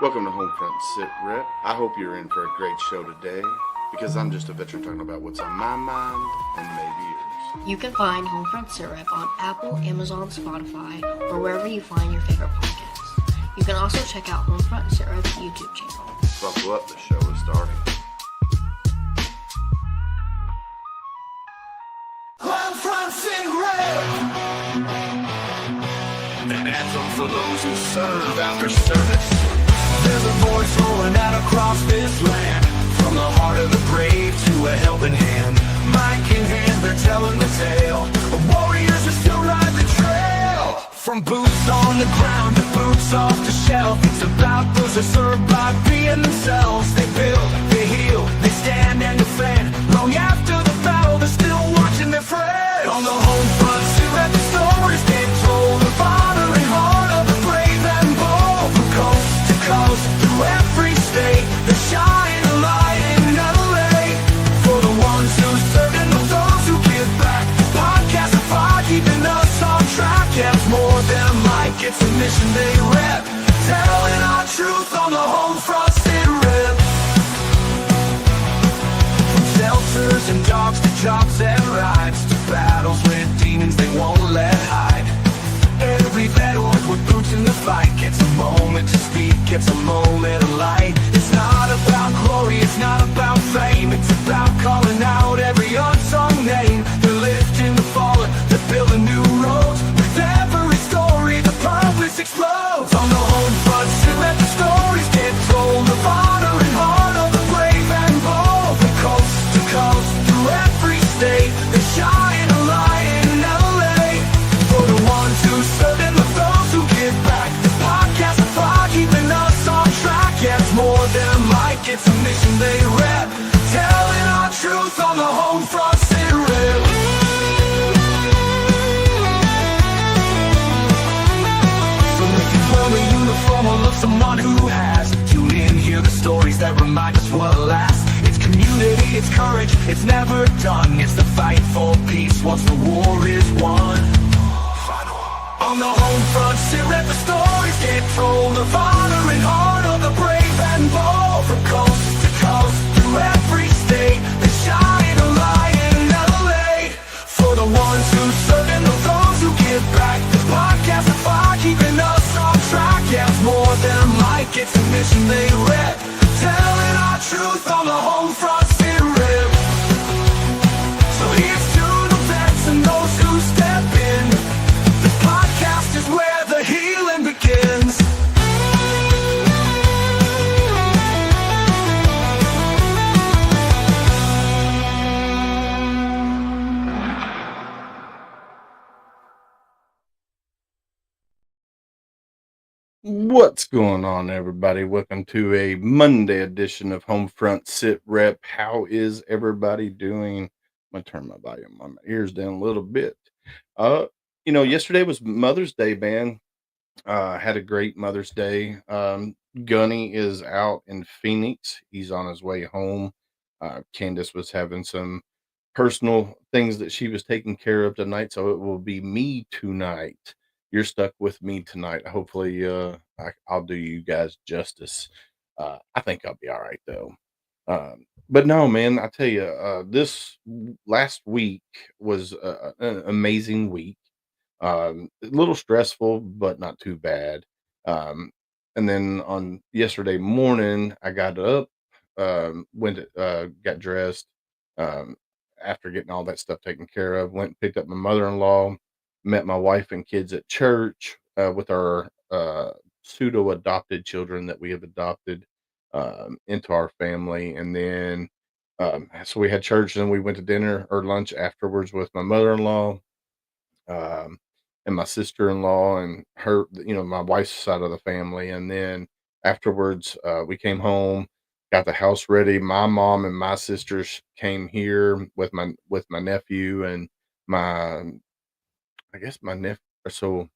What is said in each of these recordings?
Welcome to HomeFront Sitrep. I hope you're in for a great show today because I'm just a veteran talking about what's on my mind and maybe yours. You can find HomeFront Sitrep on Apple, Amazon, Spotify, or wherever you find your favorite podcasts. You can also check out HomeFront Sitrep's YouTube channel. Buckle up, the show is starting. HomeFront Sitrep! An anthem for those who serve after service. There's a voice rolling out across this land, from the heart of the brave to a helping hand. Mic in hand, they're telling the tale of warriors who still ride the trail. From boots on the ground to boots off the shelf, it's about those who serve by being themselves. They build, they heal, they stand and defend. Long after the battle, they're still watching their friends. On the home front, Sitrep, the stories get told of honor and heart of the brave and bold. From coast to coast, through every state, they shine a light in LA. For the ones who serve and those who give back. Podcast of fire, keeping us on track. Yeah, it's more than a mic, it's a mission they rep. Telling our truth on the home front Sitrep. From shelters and dogs to jobs and rides, to battles with demons they won't let hide. Every veteran with boots in the fight gets a moment to speak, gets a moment of light. It's not about glory, it's not about fame, it's about calling out every unsung name. They're lifting the fallen, they're building new roads. With every story, the purpose explodes. On the home front, Sitrep, the stories get told of honor and heart of the brave and bold. From coast to coast, through every state, they shine a light in LA. For the ones who serve and those who give back. The podcast of fire, keeping us on track. Yeah, it's more than a mic, it's a mission they rep. Telling our truth on the home front Sitrep. So if you wear a uniform or love someone who has, tune in, hear the stories that remind us what lasts. It's community, it's courage, it's never done. It's the fight for peace once the war is won. On the home front, Sitrep, the stories get told of honor and heart of the brave and bold. From coast to coast, through every state, they shine a light in LA. For the ones who serve and those who give back. The podcast of fire, keeping us on track. Yeah, it's more than a mic, it's a mission they rep. Telling our truth on the home front, Sitrep. So here's to the vets and those who step in. This podcast is where the healing begins. What's going on, everybody? Welcome to a Monday edition of HomeFront Sitrep. How is everybody doing? I'm gonna turn my volume on my ears down a little bit. Uh, yesterday was Mother's Day, man. Had a great Mother's Day. Gunny is out in Phoenix. He's on his way home. Candace was having some personal things that she was taking care of tonight, so it will be me tonight. You're stuck with me tonight. Hopefully, I'll do you guys justice. I think I'll be all right though. But no, man, I tell you, last week was an amazing week. A little stressful, but not too bad. Um, and then on yesterday morning, I got up, got dressed, um, after getting all that stuff taken care of, went and picked up my mother-in-law, met my wife and kids at church, with our pseudo adopted children that we have adopted into our family. And then, so we had church, and we went to dinner or lunch afterwards with my mother-in-law. Um, and my sister-in-law and her, my wife's side of the family. And then afterwards, we came home, got the house ready. My mom and my sisters came here with my nephew and my, I guess my nephew. So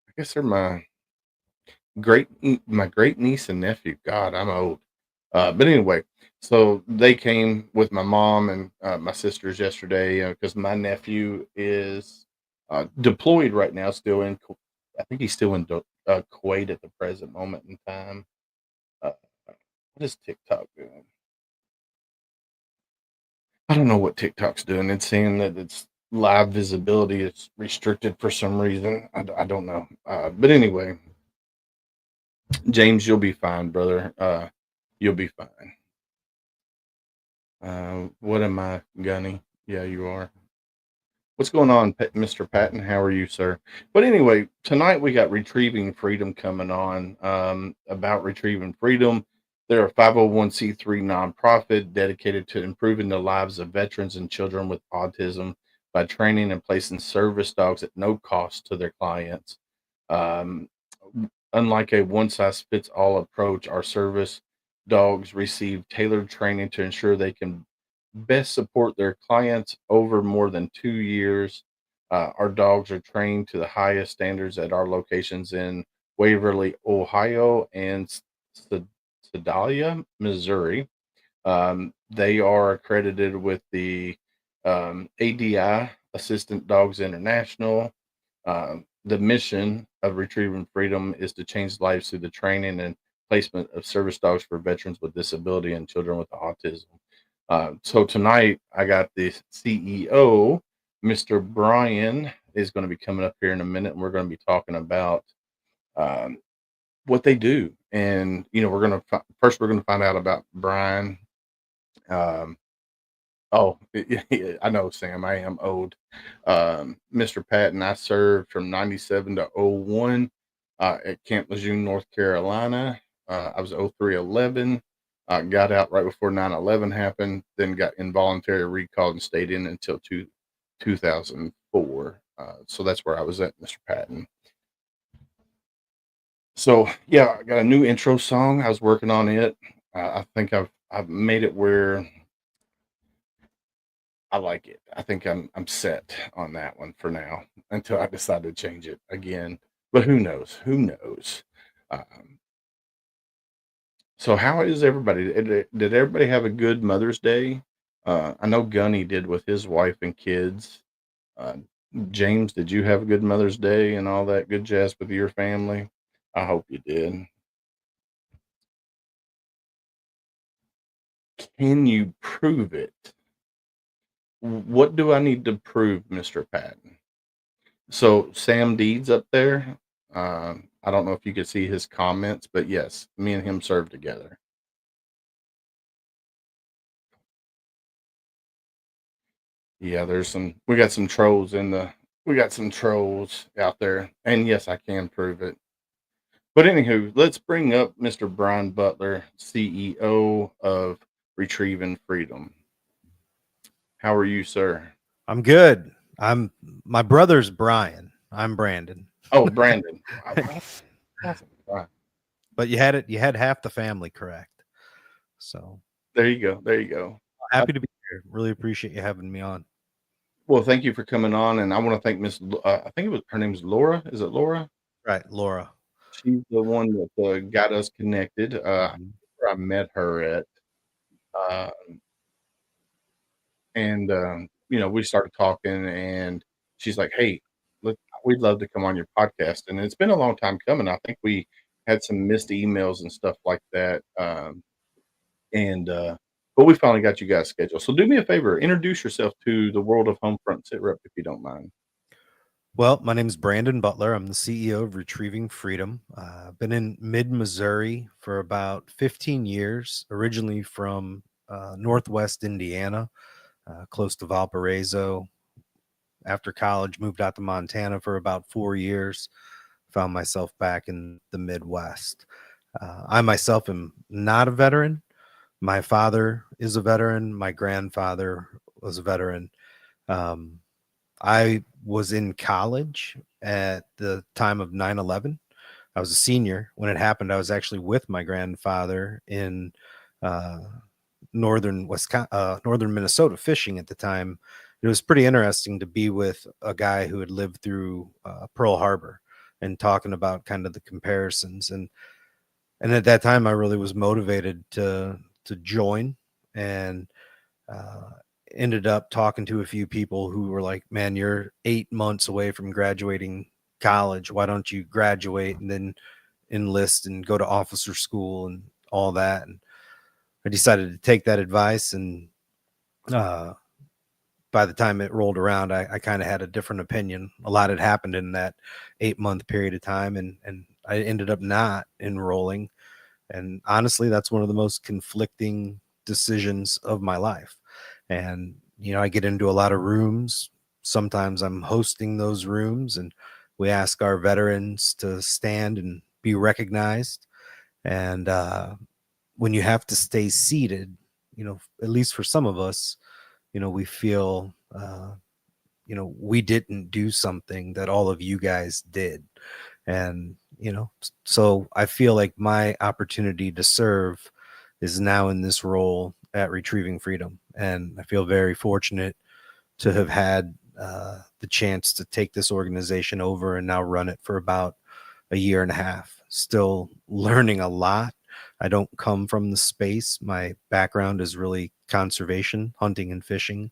I guess they're my great niece and nephew. God, I'm old. But anyway, so they came with my mom and my sisters yesterday because my nephew is deployed right now, still in. I think he's still in Kuwait at the present moment in time. What is TikTok doing? I don't know what TikTok's doing. It's saying that it's live visibility is restricted for some reason. I don't know. But anyway, James, you'll be fine, brother. You'll be fine. What am I, Gunny? Yeah, you are. What's going on, Mr. Patton? How are you, sir? But anyway, tonight we got Retrieving Freedom coming on. About Retrieving Freedom, they're a 501c3 nonprofit dedicated to improving the lives of veterans and children with autism by training and placing service dogs at no cost to their clients. Um, Unlike a one size fits all approach, our service dogs receive tailored training to ensure they can best support their clients over more than 2 years. Our dogs are trained to the highest standards at our locations in Waverly, Ohio, and Sedalia, Missouri. They are accredited with the ADI, Assistant Dogs International. The mission of Retrieving Freedom is to change lives through the training and placement of service dogs for veterans with disability and children with autism. So tonight I got the CEO, Mr. Brian, is going to be coming up here in a minute, and we're going to be talking about um, what they do. And we're going to first we're going to find out about Brian. Um, Oh, yeah, I know, Sam. I am old. Mr. Patton, I served from 97 to '01 at Camp Lejeune, North Carolina. I was 0311. Got out right before 9/11 happened, then got involuntary recalled and stayed in until 2004. So that's where I was at, Mr. Patton. So yeah, I got a new intro song. I was working on it. I think I've made it where I like it. I think I'm set on that one for now until I decide to change it again. But who knows? Who knows? Um, so how is everybody? Did everybody have a good Mother's Day? I know Gunny did with his wife and kids. Uh, James, did you have a good Mother's Day and all that good jazz with your family? I hope you did. Can you prove it? What do I need to prove, Mr. Patton? So Sam Deeds up there. I don't know if you could see his comments, but yes, me and him served together. Yeah, we got some trolls we got some trolls out there. And yes, I can prove it. But anywho, let's bring up Mr. Brian Butler, CEO of Retrieving Freedom. How are you, sir? I'm good. My brother's Brian. I'm Brandon. Oh, Brandon. Awesome. Right. But you had half the family correct. So There you go. There you go. happy to be here. Really appreciate you having me on. Well, thank you for coming on, and I want to thank I think her name's Laura. Is it Laura? Right, Laura. She's the one that got us connected. Where I met her at, uh, and we started talking, and she's like, "Hey, we'd love to come on your podcast." And it's been a long time coming. I think we had some missed emails and stuff like that, and but we finally got you guys scheduled. So do me a favor, introduce yourself to the world of Homefront Sitrep, if you don't mind. Well, my name is Brandon Butler. I'm the CEO of Retrieving Freedom. I've been in mid-Missouri for about 15 years, originally from Northwest Indiana, close to Valparaiso. After college, moved out to Montana for about 4 years, found myself back in the Midwest. I myself am not a veteran. My father is a veteran. My grandfather was a veteran. I was in college at the time of 9/11. I was a senior when it happened. I was actually with my grandfather in northern Minnesota fishing at the time. It was pretty interesting to be with a guy who had lived through Pearl Harbor and talking about kind of the comparisons. And at that time, I really was motivated to join, and ended up talking to a few people who were like, "Man, you're 8 months away from graduating college. Why don't you graduate and then enlist and go to officer school and all that?" And I decided to take that advice, and uh, by the time it rolled around, I kind of had a different opinion. A lot had happened in that 8-month period of time, and I ended up not enrolling. And honestly, that's one of the most conflicting decisions of my life. And, I get into a lot of rooms. Sometimes I'm hosting those rooms, and we ask our veterans to stand and be recognized. And when you have to stay seated, at least for some of us, we feel, we didn't do something that all of you guys did. And, so I feel like my opportunity to serve is now in this role at Retrieving Freedom. And I feel very fortunate to have had the chance to take this organization over and now run it for about a year and a half. Still learning a lot. I don't come from the space. My background is really conservation, hunting and fishing.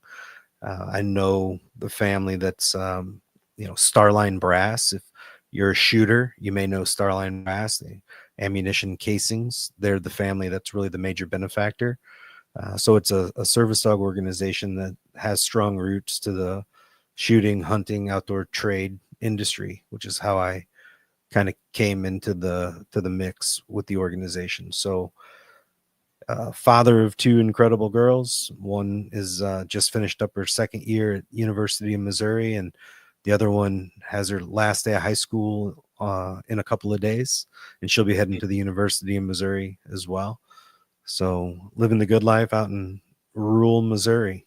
I know the family that's, Starline Brass. If you're a shooter, you may know Starline Brass, the ammunition casings. They're the family that's really the major benefactor. So it's a service dog organization that has strong roots to the shooting, hunting, outdoor trade industry, which is how I kind of came into the mix with the organization. So father of two incredible girls. One is just finished up her second year at University of Missouri, and the other one has her last day of high school in a couple of days, and she'll be heading to the University of Missouri as well. So living the good life out in rural Missouri.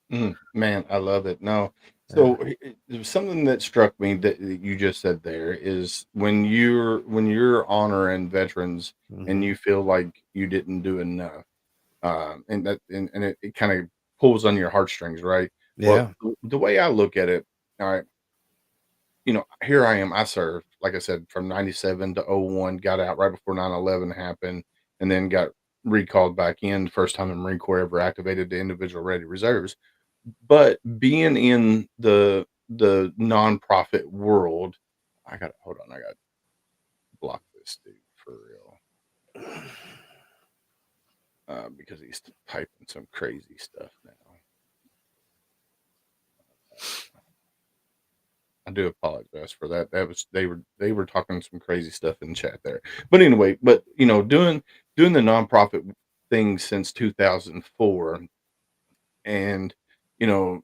Man, I love it. No, Yeah. so there's something that struck me that you just said there is when you're honoring veterans and Hmm. you feel like you didn't do enough, and it kind of pulls on your heartstrings, right? Well, Yeah. the way I look at it, all right, here I am. I served, like I said, from 97 to 01, got out right before 9/11 happened, and then got recalled back in the first time the Marine Corps ever activated the individual ready reserves. But being in the nonprofit world, hold on, I got to block this dude for real, because he's typing some crazy stuff now. I do apologize for that. That was they were talking some crazy stuff in chat there. But anyway, doing the nonprofit thing since 2004, and you know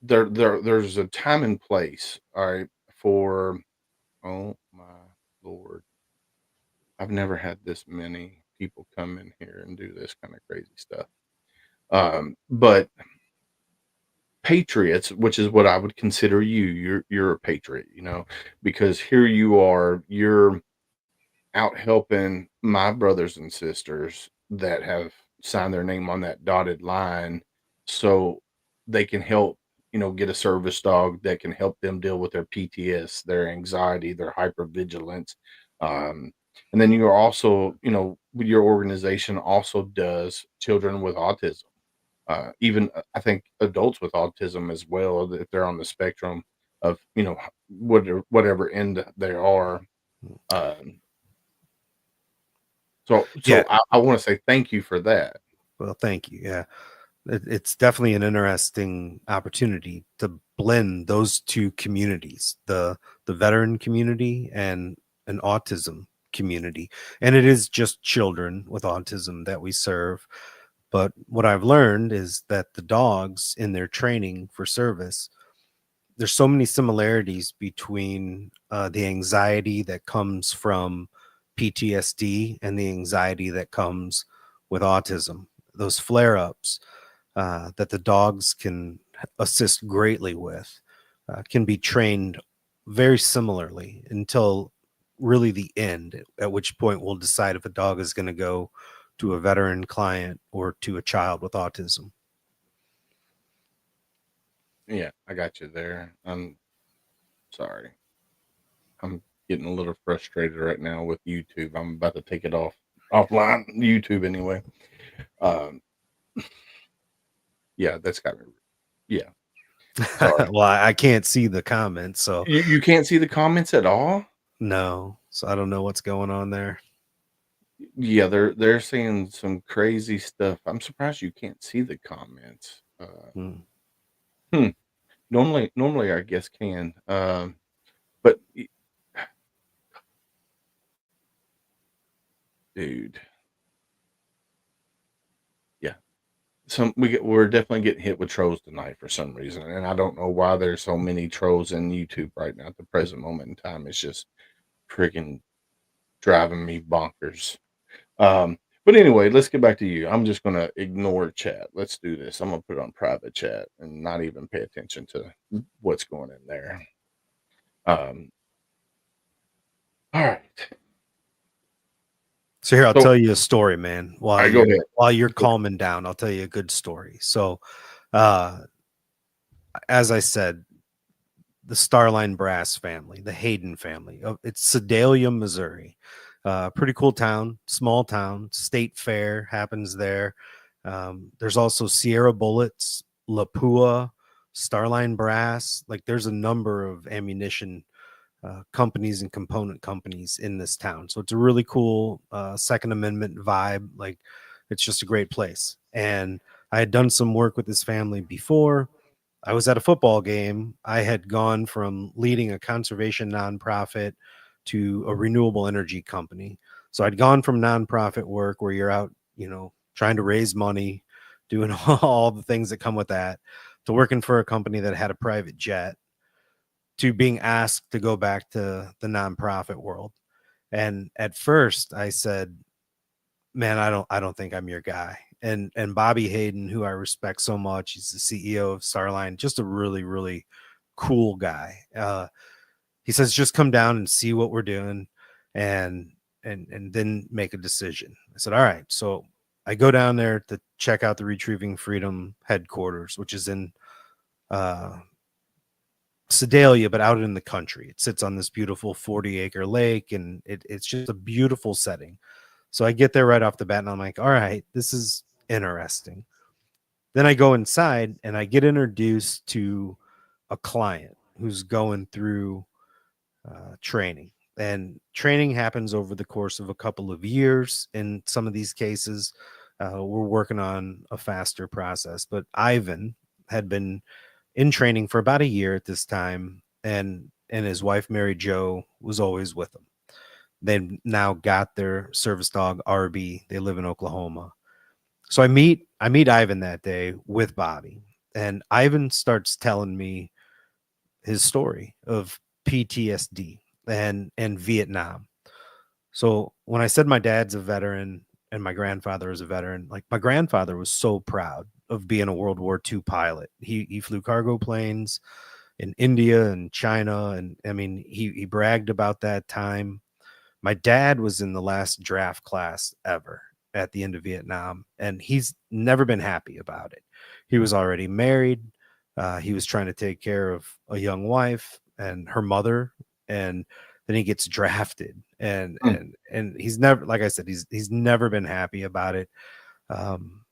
there's a time and place, all right, for, oh my lord, I've never had this many people come in here and do this kind of crazy stuff. But patriots, which is what I would consider you, you're a patriot, because here you are, you're out helping my brothers and sisters that have signed their name on that dotted line so they can help, get a service dog that can help them deal with their PTS, their anxiety, their hypervigilance. Um, and then you're also, your organization also does children with autism, even I think adults with autism as well, if they're on the spectrum of, whatever end they are. Um, so Yeah. I wanna say thank you for that. Well, thank you. Yeah. It's definitely an interesting opportunity to blend those two communities, the veteran community and an autism community. And it is just children with autism that we serve. But what I've learned is that the dogs in their training for service, there's so many similarities between the anxiety that comes from PTSD and the anxiety that comes with autism. Those flare ups that the dogs can assist greatly with can be trained very similarly until really the end, at which point we'll decide if a dog is going to go to a veteran client or to a child with autism. Yeah, I got you there. I'm sorry. I'm getting a little frustrated right now with YouTube. I'm about to take it offline, YouTube anyway. Um, yeah, that's got me, yeah, sorry. Well, I can't see the comments, so You can't see the comments at all? no. So I don't know what's going on there. Yeah, they're saying some crazy stuff. I'm surprised you can't see the comments. Mm. Hmm. Normally I guess can. But dude, yeah. We're definitely getting hit with trolls tonight for some reason, and I don't know why there's so many trolls in YouTube right now at the present moment in time. It's just freaking driving me bonkers. But anyway, let's get back to you. I'm just gonna ignore chat. Let's do this. I'm gonna put it on private chat and not even pay attention to what's going in there. Um, all right. So here, I'll So, tell you a story, man. all right, go ahead. While you're Go ahead. calming down, I'll tell you a good story. So, uh, as I said, the Starline Brass family, the Hayden family. It's Sedalia, Missouri. Pretty cool town, small town. State Fair happens there. There's also Sierra Bullets, Lapua, Starline Brass. Like there's a number of ammunition companies and component companies in this town. So it's a really cool Second Amendment vibe. Like it's just a great place. And I had done some work with this family before. I was at a football game. I had gone from leading a conservation nonprofit to a renewable energy company. So I'd gone from nonprofit work where you're out, trying to raise money, doing all the things that come with that, to working for a company that had a private jet, to being asked to go back to the nonprofit world. And at first I said, man, I don't think I'm your guy. And Bobby Hayden, who I respect so much, he's the CEO of Starline, just a really, really cool guy. He says, just come down and see what we're doing and then make a decision. I said, all right. So I go down there to check out the Retrieving Freedom headquarters, which is in Sedalia, but out in the country. It sits on this beautiful 40-acre lake, and it's just a beautiful setting. So I get there right off the bat, and I'm like, all right, this is interesting. Then I go inside, and I get introduced to a client who's going through training. And training happens over the course of a couple of years. In some of these cases, we're working on a faster process. But Ivan had been in training for about a year at this time, and his wife Mary Jo was always with him. They've now got their service dog RB. They live in Oklahoma. So I meet Ivan that day with Bobby, and Ivan starts telling me his story of PTSD and Vietnam. So when I said my dad's a veteran and my grandfather is a veteran, like my grandfather was so proud of being a World War II pilot. He flew cargo planes in India and China, and I mean he bragged about that time. My dad was in the last draft class ever at the end of Vietnam, and he's never been happy about it. He was already married. He was trying to take care of a young wife and her mother, and then he gets drafted, and Mm, he's never, like I said, he's never been happy about it. Um,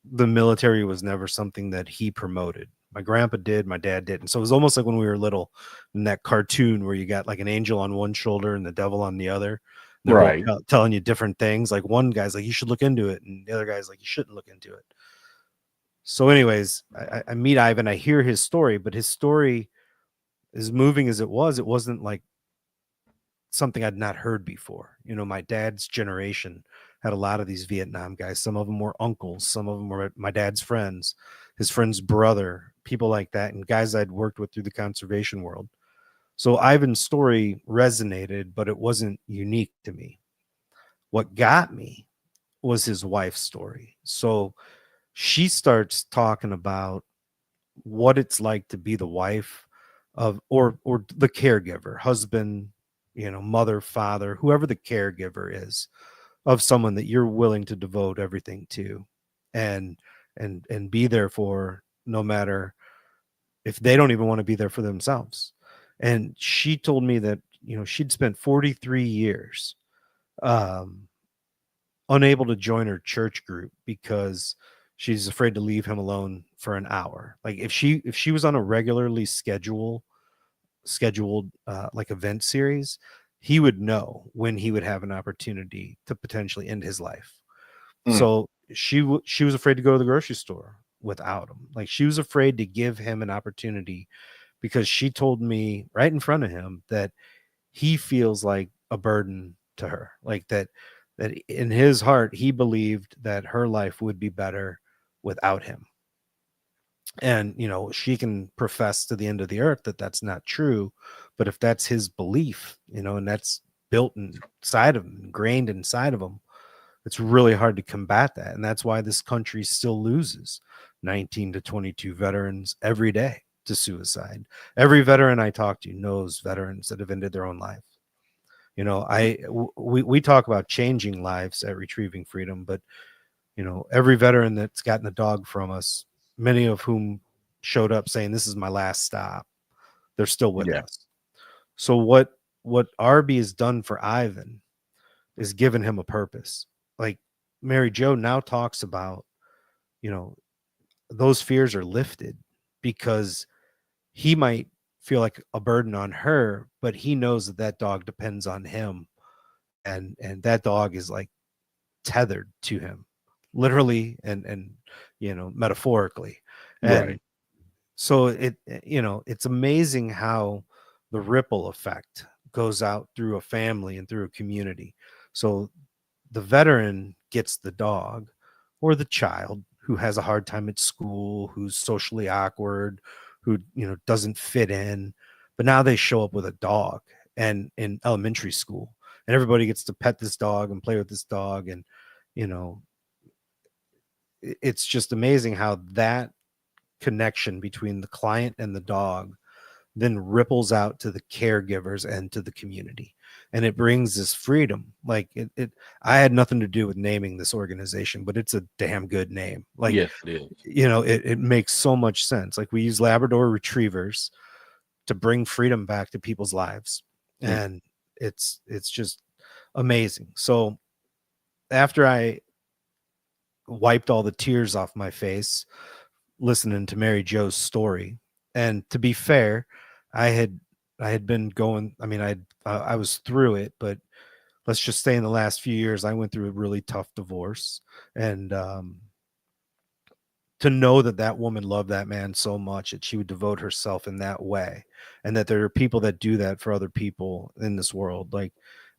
the military was never something that he promoted. My grandpa did, my dad did. And so it was almost like when we were little in that cartoon where you got like an angel on one shoulder and the devil on the other. They're both right. telling you different things. Like one guy's like, you should look into it. And the other guy's like, you shouldn't look into it. So, anyways, I meet Ivan, I hear his story, but his story, as moving as it wasn't like something I'd not heard before. My dad's generation had a lot of these Vietnam guys. Some of them were uncles, some of them were my dad's friends, his friend's brother, people like that, and guys I'd worked with through the conservation world. So Ivan's story resonated, but it wasn't unique to me. What got me was his wife's story. So she starts talking about what it's like to be the wife of or the caregiver, husband, mother, father, whoever the caregiver is of someone that you're willing to devote everything to and be there for, no matter if they don't even want to be there for themselves. And she told me that she'd spent 43 years um unable to join her church group because she's afraid to leave him alone for an hour. Like if she was on a regularly scheduled like event series, he would know when he would have an opportunity to potentially end his life. Mm. So she was afraid to go to the grocery store without him. Like, she was afraid to give him an opportunity, because she told me right in front of him that he feels like a burden to her, like that in his heart he believed that her life would be better without him. And she can profess to the end of the earth that that's not true, but if that's his belief, and that's built inside of him, ingrained inside of him, it's really hard to combat that. And that's why this country still loses 19 to 22 veterans every day to suicide. Every veteran I talk to knows veterans that have ended their own life. We talk about changing lives at Retrieving Freedom, but every veteran that's gotten a dog from us, many of whom showed up saying, "This is my last stop," they're still with Yeah. us. So what Arby has done for Ivan is given him a purpose. Like, Mary Jo now talks about, those fears are lifted because he might feel like a burden on her, but he knows that that dog depends on him, and that dog is like tethered to him, literally and metaphorically. Right. And so it's amazing how the ripple effect goes out through a family and through a community. So the veteran gets the dog, or the child who has a hard time at school, who's socially awkward, who doesn't fit in, but now they show up with a dog and in elementary school, and everybody gets to pet this dog and play with this dog. And you know it's just amazing how that connection between the client and the dog then ripples out to the caregivers and to the community, and it brings this freedom. Like, I had nothing to do with naming this organization, but it's a damn good name. Like, Yes, it is. it makes so much sense. Like, we use Labrador retrievers to bring freedom back to people's lives, Mm. and it's just amazing. So after I wiped all the tears off my face listening to Mary Jo's story, and to be fair, I had been going, I mean, I was through it, but let's just say in the last few years I went through a really tough divorce. And to know that that woman loved that man so much that she would devote herself in that way, and that there are people that do that for other people in this world, like,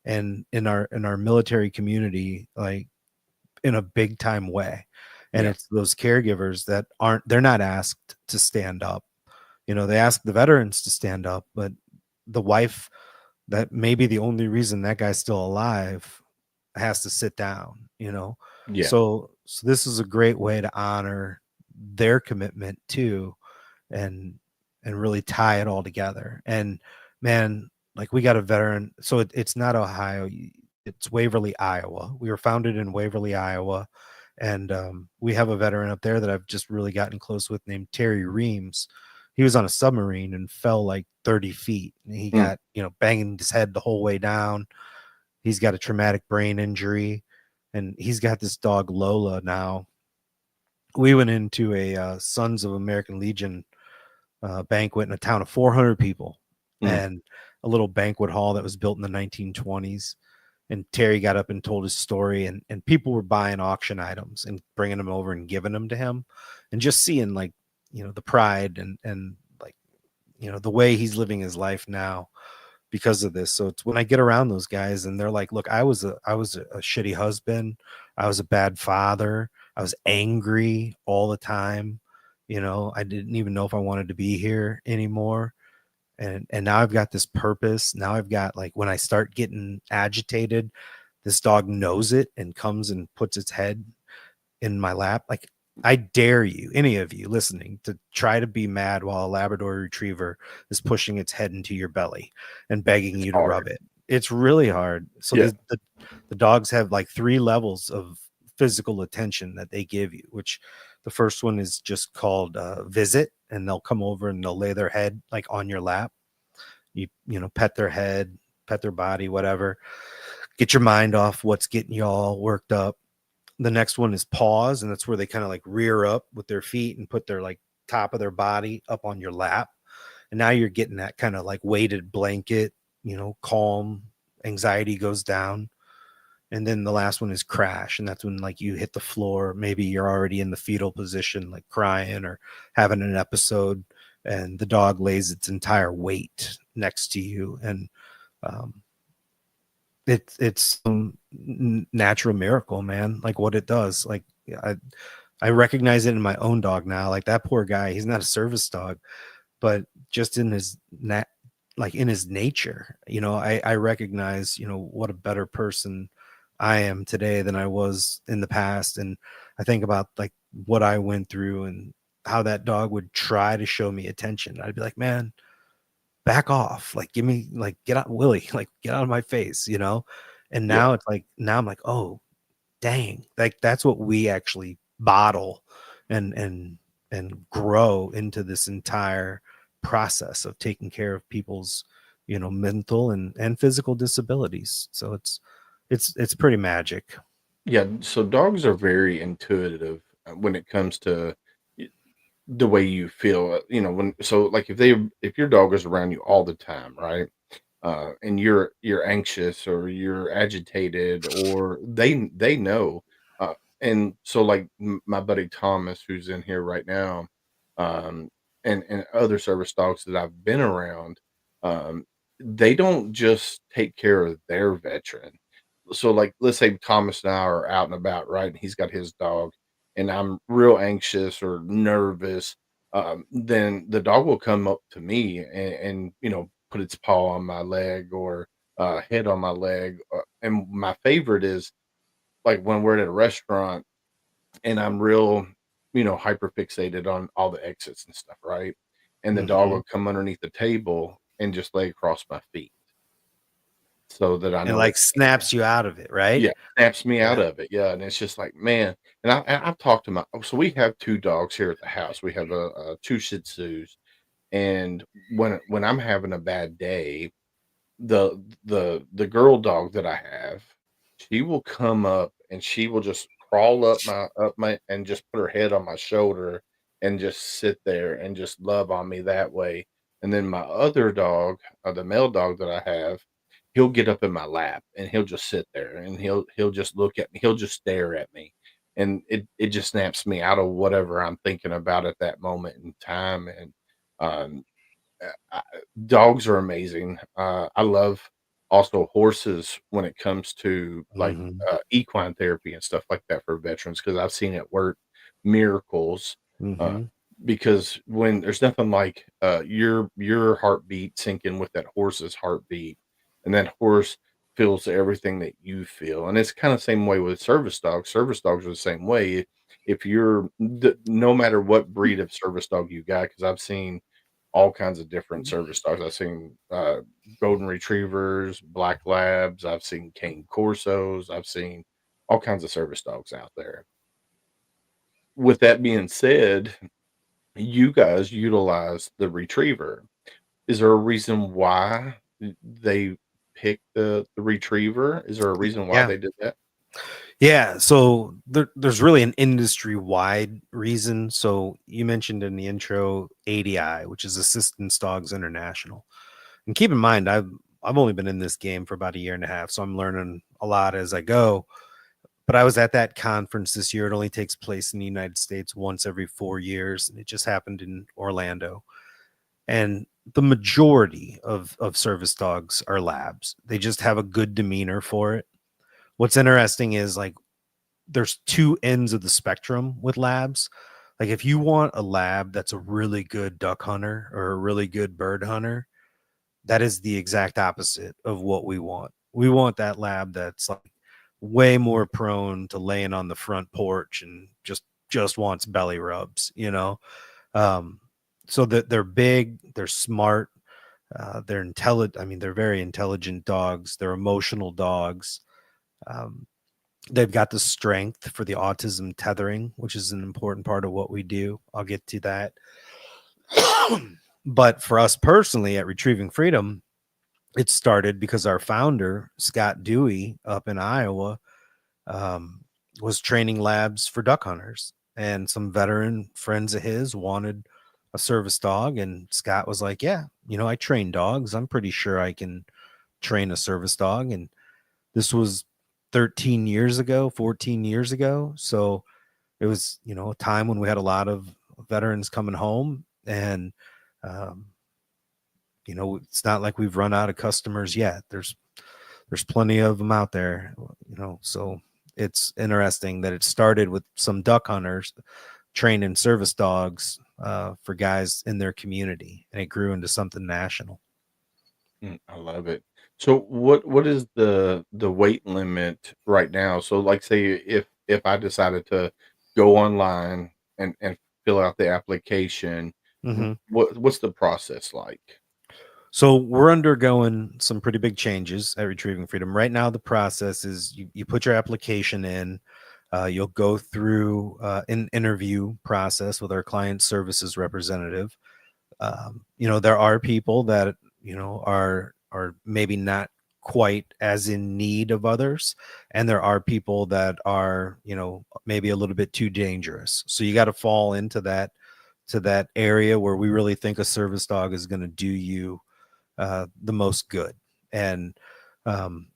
and in our military community, like, in a big time way. And Yeah. it's those caregivers that they're not asked to stand up. They ask the veterans to stand up, but the wife that may be the only reason that guy's still alive has to sit down. Yeah. So this is a great way to honor their commitment too, and really tie it all together. And man, like, we got a veteran. So it's not Ohio, it's Waverly, Iowa. We were founded in Waverly, Iowa. And we have a veteran up there that I've just really gotten close with, named Terry Reams. He was on a submarine and fell like 30 feet. And he got, banging his head the whole way down. He's got a traumatic brain injury, and he's got this dog Lola now. We went into a Sons of American Legion banquet in a town of 400 people, and a little banquet hall that was built in the 1920s. And Terry got up and told his story, and people were buying auction items and bringing them over and giving them to him, and just seeing, like, the pride and like, the way he's living his life now because of this. So it's when I get around those guys and they're like, look, I was a shitty husband. I was a bad father. I was angry all the time. I didn't even know if I wanted to be here anymore. And now I've got this purpose. Now I've got, like, when I start getting agitated, this dog knows it and comes and puts its head in my lap. Like, I dare you, any of you listening, to try to be mad while a Labrador retriever is pushing its head into your belly and begging you to rub it. It's really hard. So the dogs have like 3 levels of physical attention that they give you, which the first one is just called visit, and they'll come over and they'll lay their head like on your lap. You pet their head, pet their body, whatever. Get your mind off what's getting you all worked up. The next one is pause, and that's where they kind of like rear up with their feet and put their like top of their body up on your lap. And now you're getting that kind of like weighted blanket, calm anxiety goes down. And then the last one is crash. And that's when like you hit the floor. Maybe you're already in the fetal position, like crying or having an episode, and the dog lays its entire weight next to you. And um, it's natural miracle, man. Like what it does. Like I recognize it in my own dog now. Like that poor guy, he's not a service dog, but just in his like in his nature, you know, I recognize, you know, what a better person I am today than I was in the past. And I think about like what I went through and how that dog would try to show me attention. I'd be like, man, back off. Like, give me, like, get out, Willie, like, get out of my face, you know? And Yeah. now it's like, now I'm like, oh, dang, like that's what we actually bottle and grow into this entire process of taking care of people's, you know, mental and physical disabilities. So it's pretty magic. Yeah, so dogs are very intuitive when it comes to y- the way you feel. When like if your dog is around you all the time, right? And you're anxious or you're agitated or they know. Uh, and so like my buddy Thomas, who's in here right now, um, and other service dogs that I've been around, um, they don't just take care of their veteran. So like let's say Thomas and I are out and about, right? And he's got his dog, and I'm real anxious or nervous. Then the dog will come up to me and put its paw on my leg or head on my leg. And my favorite is like when we're at a restaurant and I'm real, hyper fixated on all the exits and stuff, right? And the dog Hmm. will come underneath the table and just lay across my feet so that I And know like it's snaps you out of it, right? yeah, snaps me out Yeah. of it. Yeah, and it's just like, man, and I've talked to so we have 2 dogs here at the house. We have a 2 Shih Tzus, and when I'm having a bad day, the girl dog that I have, she will come up and she will just crawl up my and just put her head on my shoulder and just sit there and just love on me that way. And then my other dog, the male dog that I have, he'll get up in my lap and he'll just sit there and he'll just look at me. He'll just stare at me. And it just snaps me out of whatever I'm thinking about at that moment in time. And um dogs are amazing. I love also horses when it comes to like Hmm. equine therapy and stuff like that for veterans because I've seen it work miracles. Uh, Hmm. because when there's nothing like your heartbeat syncing with that horse's heartbeat, and that horse feels everything that you feel, and it's kind of same way with service dogs. Service dogs are the same way. If no matter what breed of service dog you got, because I've seen all kinds of different service dogs. I've seen golden retrievers, black labs. I've seen cane corsos. I've seen all kinds of service dogs out there. With that being said, you guys utilize the retriever. Is there a reason why they picked the retriever? Is there a reason why Yeah. they did that? Yeah, so there's really an industry-wide reason. So you mentioned in the intro ADI, which is Assistance Dogs International. And keep in mind, I've only been in this game for about a year and a half, so I'm learning a lot as I go. But I was at that conference this year. It only takes place in the United States once every 4 years, and it just happened in Orlando. And the majority of service dogs are labs. They just have a good demeanor for it. What's interesting is like there's two ends of the spectrum with labs. Like if you want a lab that's a really good duck hunter or a really good bird hunter, that is the exact opposite of what we want. We want that lab that's like way more prone to laying on the front porch and just wants belly rubs, you know. Um, so that they're big, they're smart, they're intelligent. I mean, they're very intelligent dogs. They're emotional dogs. Um, They've got the strength for the autism tethering, which is an important part of what we do. I'll get to that. But for us personally at Retrieving Freedom, it started because our founder, Scott Dewey, up in Iowa, um, was training labs for duck hunters. And some veteran friends of his wanted a service dog. And Scott was like, yeah, you know, I train dogs. I'm pretty sure I can train a service dog. And this was 13 years ago, 14 years ago. So it was, a time when we had a lot of veterans coming home, and, um, it's not like we've run out of customers yet. There's plenty of them out there, so it's interesting that it started with some duck hunters training service dogs for guys in their community, and it grew into something national. I love it. So what is the weight limit right now? So like say if I decided to go online and fill out the application, Hmm. what's the process like? So we're undergoing some pretty big changes at Retrieving Freedom. Right now, the process is you put your application in, you'll go through an interview process with our client services representative. There are people that are maybe not quite as in need of others, and there are people that are maybe a little bit too dangerous. So you got to fall into that area where we really think a service dog is going to do you the most good. And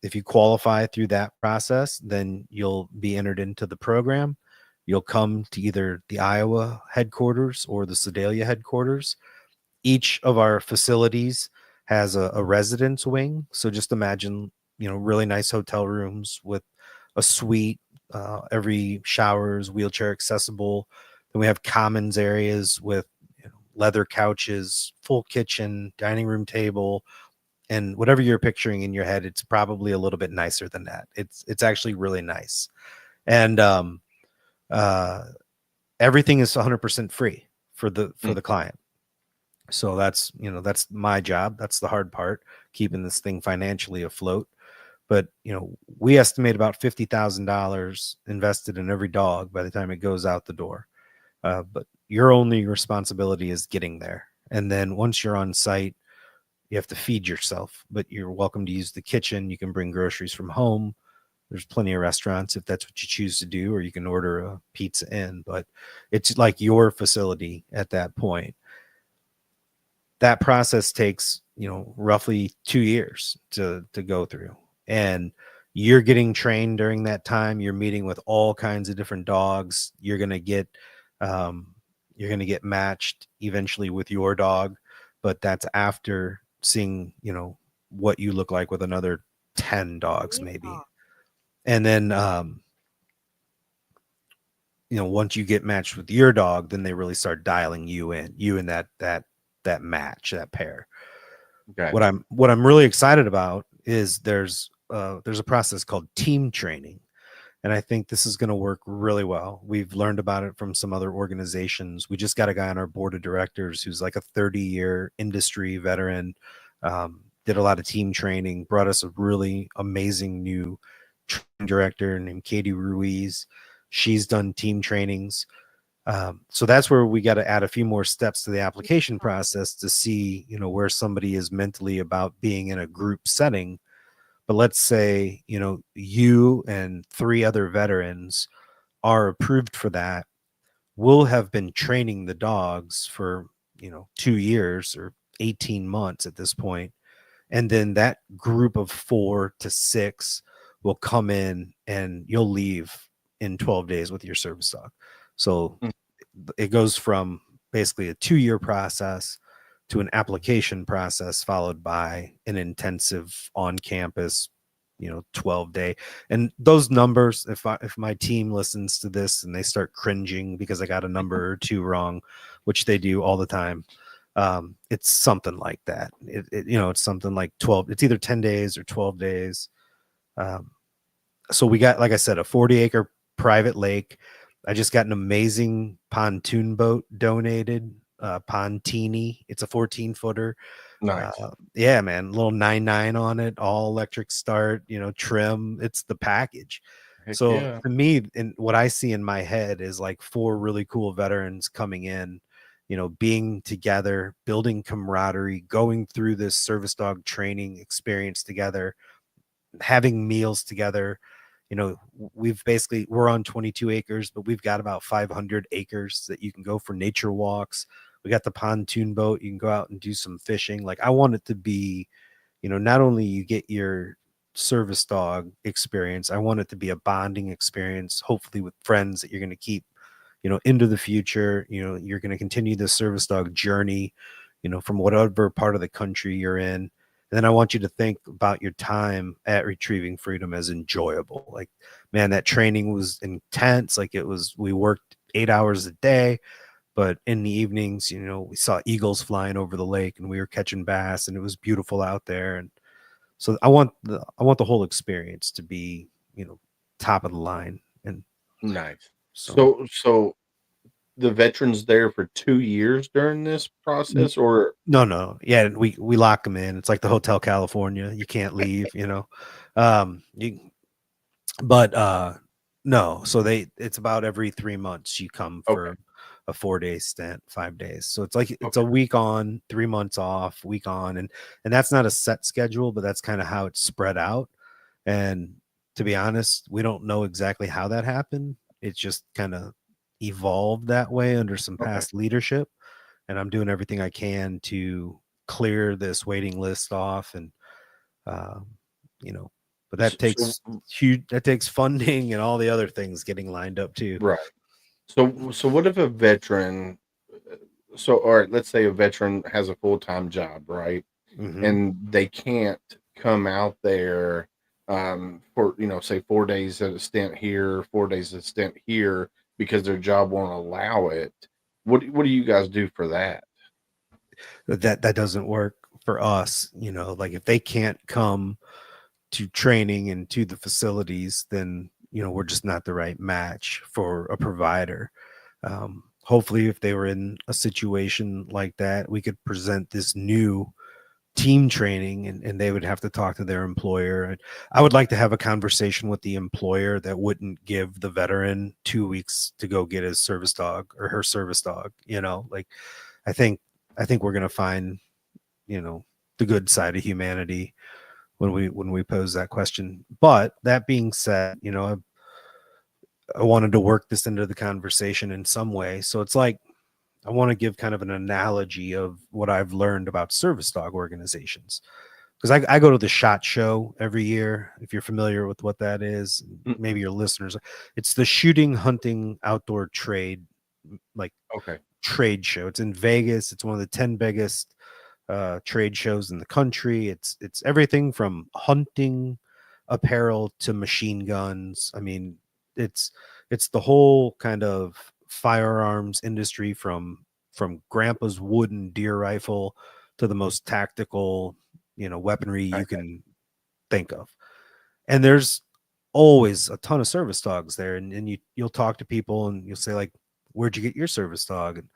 if you qualify through that process, then you'll be entered into the program. You'll come to either the Iowa headquarters or the Sedalia headquarters. Each of our facilities has a residence wing. So just imagine, really nice hotel rooms with a suite. Every shower is wheelchair accessible. Then we have commons areas with leather couches, full kitchen, dining room table, and whatever you're picturing in your head, it's probably a little bit nicer than that. It's actually really nice. And uh, everything is 100% free for the client. So that's my job. That's the hard part, keeping this thing financially afloat. But we estimate about $50,000 invested in every dog by the time it goes out the door. But your only responsibility is getting there. And then once you're on site, you have to feed yourself, but you're welcome to use the kitchen. You can bring groceries from home. There's plenty of restaurants if that's what you choose to do, or you can order a pizza in, but it's like your facility at that point. That process takes, roughly 2 years to go through. And you're getting trained during that time. You're meeting with all kinds of different dogs. You're going to get matched eventually with your dog, but that's after seeing, what you look like with another 10 dogs maybe. And then once you get matched with your dog, then they really start dialing you in that match, that pair. What Gotcha. I'm really excited about is there's a process called team training. And I think this is going to work really well. We've learned about it from some other organizations. We just got a guy on our board of directors who's like a 30-year industry veteran, did a lot of team training, brought us a really amazing new training director named Katie Ruiz. She's done team trainings. So that's where we got to add a few more steps to the application process to see, where somebody is mentally about being in a group setting. But let's say, you and 3 other veterans are approved for that. We'll have been training the dogs for, 2 years or 18 months at this point. And then that group of 4 to 6 will come in and you'll leave in 12 days with your service dog. So Mm. it goes from basically a 2-year process to an application process followed by an intensive on campus 12-day. And those numbers, if my team listens to this and they start cringing because I got a number or 2 wrong, which they do all the time, it's something like that. It's something like 12, it's either 10 days or 12 days. So we got, like I said, a 40-acre private lake. I just got an amazing pontoon boat donated, Pontini. It's a 14-footer. Nice. Yeah, man, little 9.9 on it, all electric start, trim. It's the package. Heck So yeah. to me, and what I see in my head is like 4 really cool veterans coming in, being together, building camaraderie, going through this service dog training experience together, having meals together. We're on 22 acres, but we've got about 500 acres that you can go for nature walks. We got the pontoon boat. You can go out and do some fishing. Like, I want it to be not only you get your service dog experience, I want it to be a bonding experience, hopefully with friends that you're going to keep, into the future. You're going to continue the service dog journey, from whatever part of the country you're in. And then I want you to think about your time at Retrieving Freedom as enjoyable. Like, man, that training was intense. Like, we worked 8 hours a day, but in the evenings, we saw eagles flying over the lake and we were catching bass and it was beautiful out there. And so I want the whole experience to be, top of the line. And Nice. so So the veterans there for 2 years during this process, or no. Yeah, we lock them in. It's like the Hotel California. You can't leave, you but no, so it's about every 3 months you come okay, for a 4-day stint, 5 days. So it's like it's a okay, week on, 3 months off, week on, and that's not a set schedule, but that's kind of how it's spread out. And to be honest, we don't know exactly how that happened. It just kind of evolved that way under some okay. past leadership. And I'm doing everything I can to clear this waiting list off. And, um, you know, but S that so takes funding and all the other things getting lined up too. right. So what if a veteran alright, let's say a veteran has a full-time job, right? Hmm. And they can't come out there, for, say 4 days at a stint here, 4 days at a stint here because their job won't allow it. What do you guys do for that? That doesn't work for us. Like if they can't come to training and to the facilities, then we're just not the right match for a provider. Hopefully, if they were in a situation like that, we could present this new team training, and they would have to talk to their employer. And I would like to have a conversation with the employer that wouldn't give the veteran 2 weeks to go get his service dog or her service dog. Like I think I think we're gonna find the good side of humanity when we pose that question. But that being said, I wanted to work this into the conversation in some way. So it's like I want to give kind of an analogy of what I've learned about service dog organizations. Because I go to the SHOT Show every year. If you're familiar with what that is, Mm-mm. maybe your listeners, it's the shooting, hunting, outdoor trade, like Okay, trade show. It's in Vegas. It's one of the 10 biggest trade shows in the country. It's everything from hunting apparel to machine guns. I mean, it's it's the whole kind of firearms industry from grandpa's wooden deer rifle to the most tactical, weaponry I you got can think of. And there's always a ton of service dogs there. And you'll talk to people and you'll say, like, where'd you get your service dog? And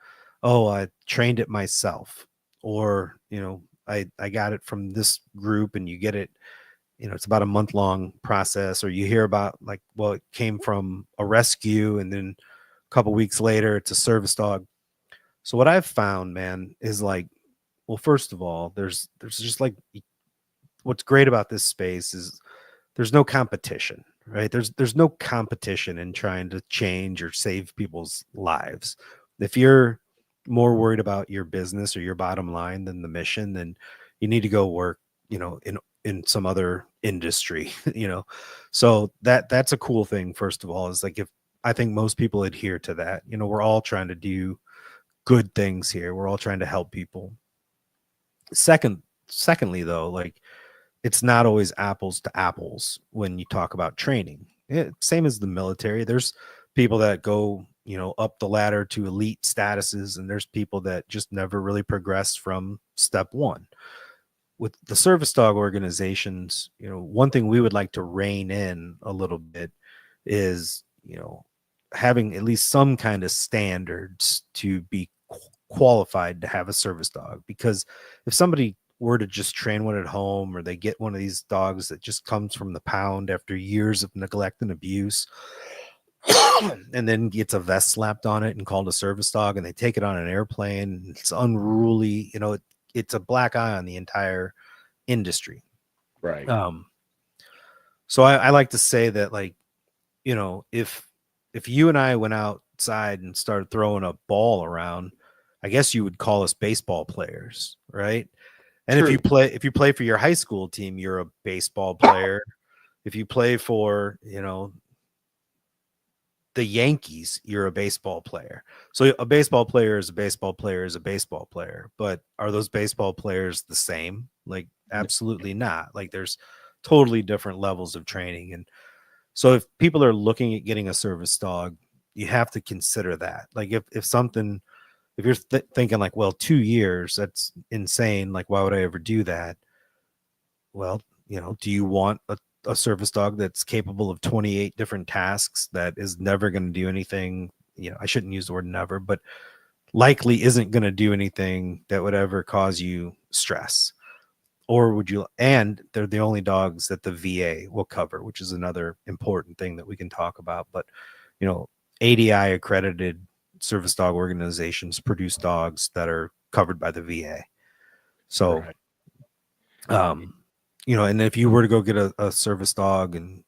oh, I trained it myself. Or, I got it from this group. And you get it, it's about a month long process. Or you hear about, like, well, it came from a rescue and then a couple weeks later it's a service dog. So what I've found, man, is like, well, first of all, there's just like, what's great about this space is there's no competition, right? There's no competition in trying to change or save people's lives. If you're more worried about your business or your bottom line than the mission, then you need to go work, in some other industry, So that's a cool thing. First of all, is like, if I think most people adhere to that, we're all trying to do good things here. We're all trying to help people. Secondly, though, like, it's not always apples to apples when you talk about training. Same as the military. There's people that go, up the ladder to elite statuses, and there's people that just never really progress from step one. With the service dog organizations, one thing we would like to rein in a little bit is, having at least some kind of standards to be qualified to have a service dog. Because if somebody were to just train one at home, or they get one of these dogs that just comes from the pound after years of neglect and abuse, and then gets a vest slapped on it and called a service dog, and they take it on an airplane, it's unruly, it's a black eye on the entire industry. right. um so I like to say that, like, if you and I went outside and started throwing a ball around, I guess you would call us baseball players, right? And True. if you play for your high school team, you're a baseball player. If you play for, the Yankees, you're a baseball player. So a baseball player is a baseball player is a baseball player. But are those baseball players the same? Like, absolutely not. Like, there's totally different levels of training. And so if people are looking at getting a service dog, you have to consider that. Like, if you're thinking like, well, 2 years, that's insane. Like, why would I ever do that? Well, do you want a service dog that's capable of 28 different tasks, that is never going to do anything? I shouldn't use the word never, but likely isn't going to do anything that would ever cause you stress? Or would you, and they're the only dogs that the VA will cover, which is another important thing that we can talk about. But, ADI accredited service dog organizations produce dogs that are covered by the VA. So, Right. and if you were to go get a service dog and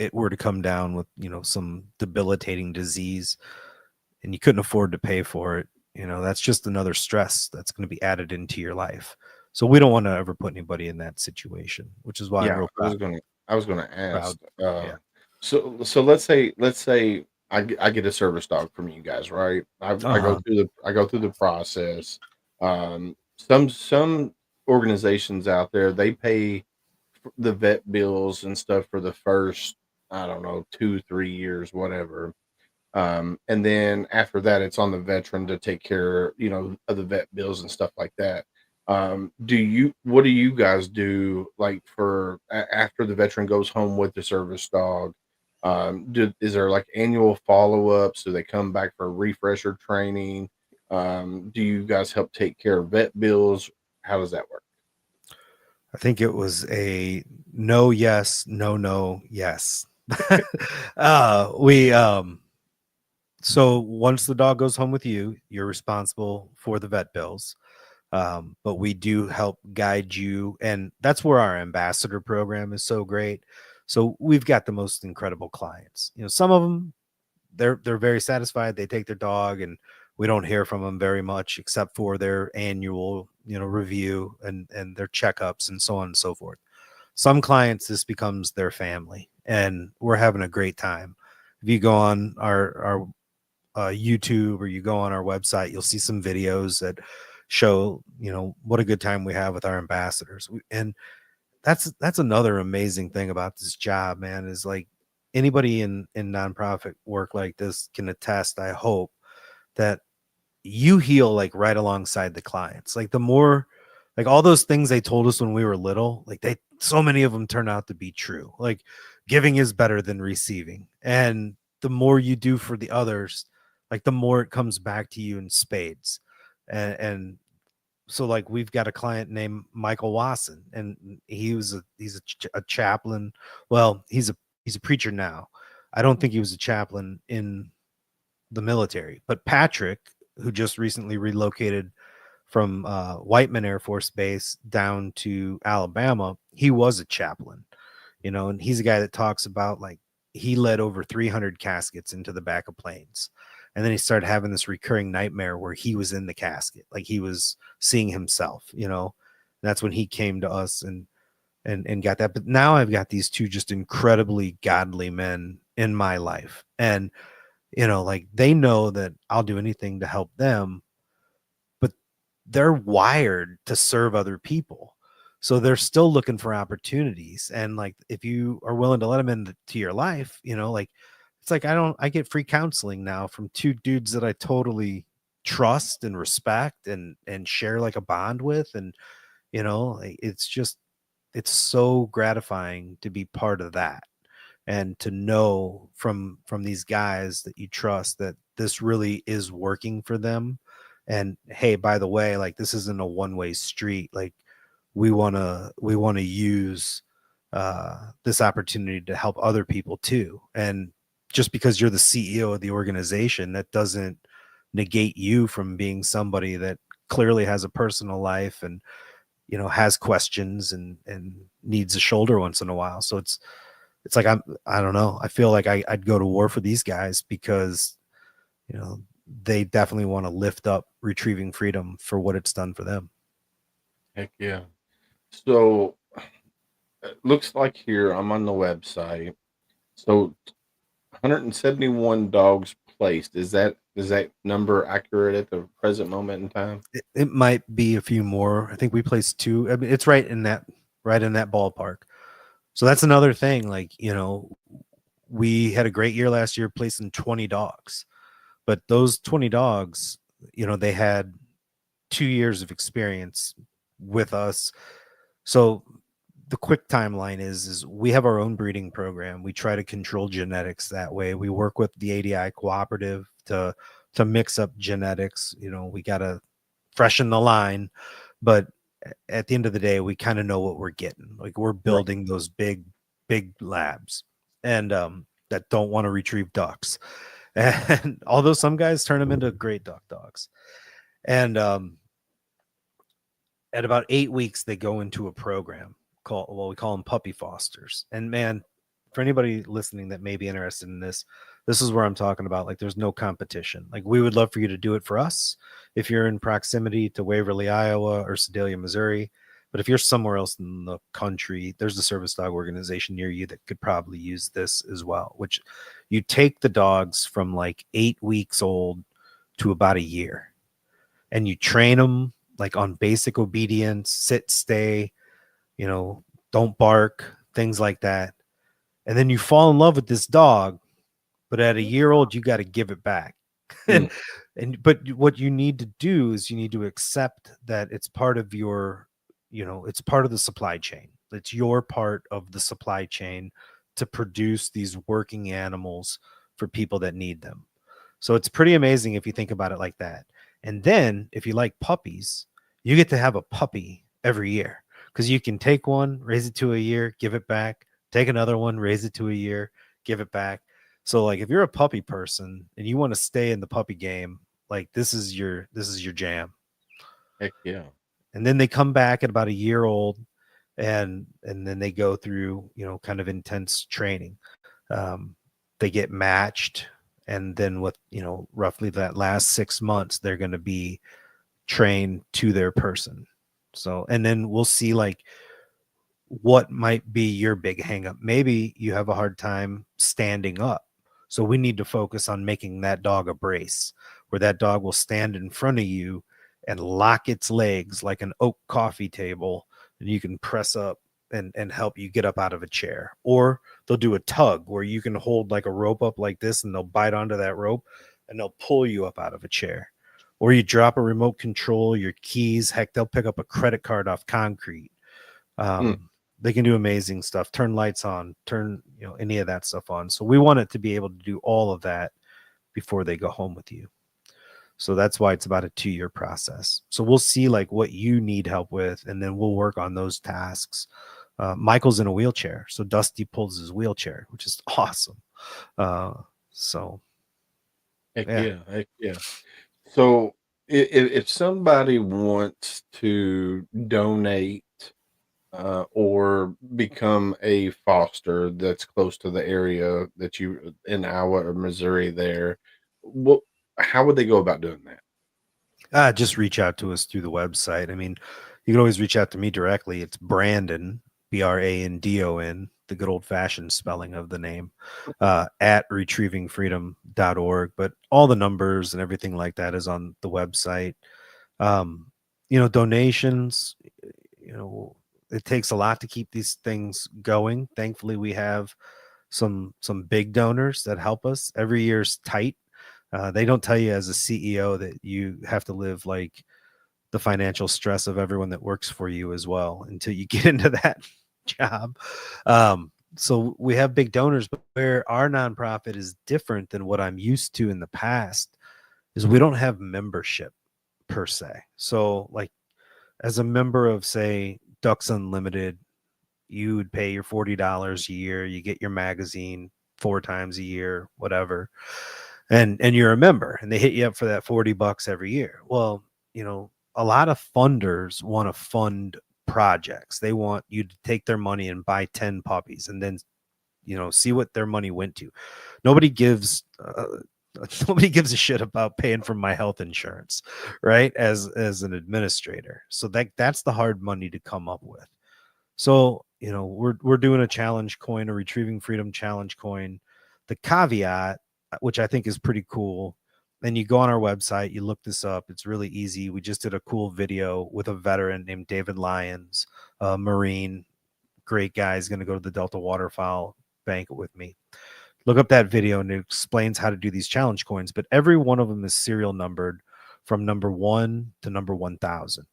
it were to come down with, some debilitating disease and you couldn't afford to pay for it, that's just another stress that's going to be added into your life. So we don't want to ever put anybody in that situation, which is why I'm Yeah, real I was gonna proud. ask. Yeah. So let's say I get a service dog from you guys, right? Uh-huh. I go through the process. Some organizations out there, they pay the vet bills and stuff for the first, I don't know, 2, 3 years, whatever. And then after that, it's on the veteran to take care, of the vet bills and stuff like that. What do you guys do, like, for after the veteran goes home with the service dog? Is there like annual follow-ups? Do they come back for refresher training? Do you guys help take care of vet bills? How does that work? I think it was a no, yes, no, no, yes. We So once the dog goes home with you, you're responsible for the vet bills. But we do help guide you, and that's where our ambassador program is so great. So we've got the most incredible clients. Some of them, they're very satisfied. They take their dog, and we don't hear from them very much except for their annual, review and their checkups and so on and so forth. Some clients, this becomes their family, and we're having a great time. If you go on our YouTube, or you go on our website, you'll see some videos that show, what a good time we have with our ambassadors. And that's another amazing thing about this job, man, is like, anybody in nonprofit work like this can attest, I hope, that you heal like right alongside the clients. Like, the more, like, all those things they told us when we were little, like, so many of them turn out to be true. Like, giving is better than receiving. And the more you do for the others, like, the more it comes back to you in spades. And so, like, we've got a client named Michael Wasson, and he's a chaplain. Well, he's a preacher now. I don't think he was a chaplain in the military, but Patrick, who just recently relocated from Whiteman Air Force Base down to Alabama, he was a chaplain, and he's a guy that talks about, like, he led over 300 caskets into the back of planes. And then he started having this recurring nightmare where he was in the casket, like he was seeing himself, That's when he came to us and got that. But now I've got these two just incredibly godly men in my life. And, like, they know that I'll do anything to help them, but they're wired to serve other people. So they're still looking for opportunities. And, like, if you are willing to let them into your life, like, it's like, I get free counseling now from two dudes that I totally trust and respect and share like a bond with. And, like, it's so gratifying to be part of that, and to know from these guys that you trust that this really is working for them. And hey, by the way, like, this isn't a one-way street. Like, we want to use this opportunity to help other people too. And just because you're the CEO of the organization, that doesn't negate you from being somebody that clearly has a personal life and, has questions and needs a shoulder once in a while. So it's like, I don't know. I feel like I'd go to war for these guys because, they definitely want to lift up Retrieving Freedom for what it's done for them. Heck yeah. So it looks like here I'm on the website. So 171 dogs placed. Is that number accurate at the present moment in time? It might be a few more. I think we placed two. I mean, it's right in that ballpark. So that's another thing. Like, we had a great year last year placing 20 dogs, but those 20 dogs, they had 2 years of experience with us. So the quick timeline is we have our own breeding program. We try to control genetics that way. We work with the ADI cooperative to mix up genetics. We got to freshen the line, but at the end of the day, we kind of know what we're getting. Like, we're Right. building those big labs, and that don't want to retrieve ducks. And although some guys turn them into great duck dogs, and at about 8 weeks, they go into a program we call them puppy fosters. And man, for anybody listening that may be interested in this is where I'm talking about. Like, there's no competition. Like, we would love for you to do it for us if you're in proximity to Waverly, Iowa, or Sedalia, Missouri. But if you're somewhere else in the country, there's a service dog organization near you that could probably use this as well, which you take the dogs from like 8 weeks old to about a year, and you train them like on basic obedience, sit, stay, don't bark, things like that. And then you fall in love with this dog, but at a year old, you got to give it back. and Mm, but what you need to do is you need to accept that it's part of it's part of the supply chain. It's your part of the supply chain to produce these working animals for people that need them. So it's pretty amazing if you think about it like that. And then if you like puppies, you get to have a puppy every year, because you can take one, raise it to a year, give it back, take another one, raise it to a year, give it back. So like, if you're a puppy person and you want to stay in the puppy game, like, this is your jam. heck yeah. And then they come back at about a year old, and then they go through, kind of intense training. Um, they get matched, and then with, roughly that last 6 months, they're going to be trained to their person. So, and then we'll see like what might be your big hangup. Maybe you have a hard time standing up. So we need to focus on making that dog a brace, where that dog will stand in front of you and lock its legs like an oak coffee table, and you can press up and help you get up out of a chair. Or they'll do a tug where you can hold like a rope up like this, and they'll bite onto that rope and they'll pull you up out of a chair. Or you drop a remote control, your keys, heck, they'll pick up a credit card off concrete. Mm, They can do amazing stuff, turn lights on, turn, any of that stuff on. So we want it to be able to do all of that before they go home with you. So that's why it's about a 2-year process. So we'll see like what you need help with, and then we'll work on those tasks. Michael's in a wheelchair, so Dusty pulls his wheelchair, which is awesome. So heck yeah. yeah. Heck yeah. So if somebody wants to donate or become a foster that's close to the area that you in Iowa or Missouri there, what how would they go about doing that? Just reach out to us through the website. I mean, you can always reach out to me directly. It's Brandon, Brandon, the good old fashioned spelling of the name, at retrievingfreedom.org. But all the numbers and everything like that is on the website. Donations, it takes a lot to keep these things going. Thankfully, we have some big donors that help us. Every year's tight. They don't tell you as a CEO that you have to live like the financial stress of everyone that works for you as well until you get into that job. So we have big donors, but where our nonprofit is different than what I'm used to in the past is we don't have membership per se. So like, as a member of, say, Ducks Unlimited, you would pay your $40 a year, you get your magazine 4 times a year, whatever, and you're a member, and they hit you up for that $40 every year. Well, a lot of funders want to fund projects. They want you to take their money and buy 10 puppies and then see what their money went to. Nobody gives nobody gives a shit about paying for my health insurance, right? As an administrator. So that's the hard money to come up with. So, we're doing a challenge coin, a Retrieving Freedom challenge coin. The caveat, which I think is pretty cool, and you go on our website, you look this up. It's really easy. We just did a cool video with a veteran named David Lyons, a Marine, great guy. He's going to go to the Delta Waterfowl banquet with me. Look up that video and it explains how to do these challenge coins, but every one of them is serial numbered from number 1 to number 1,000.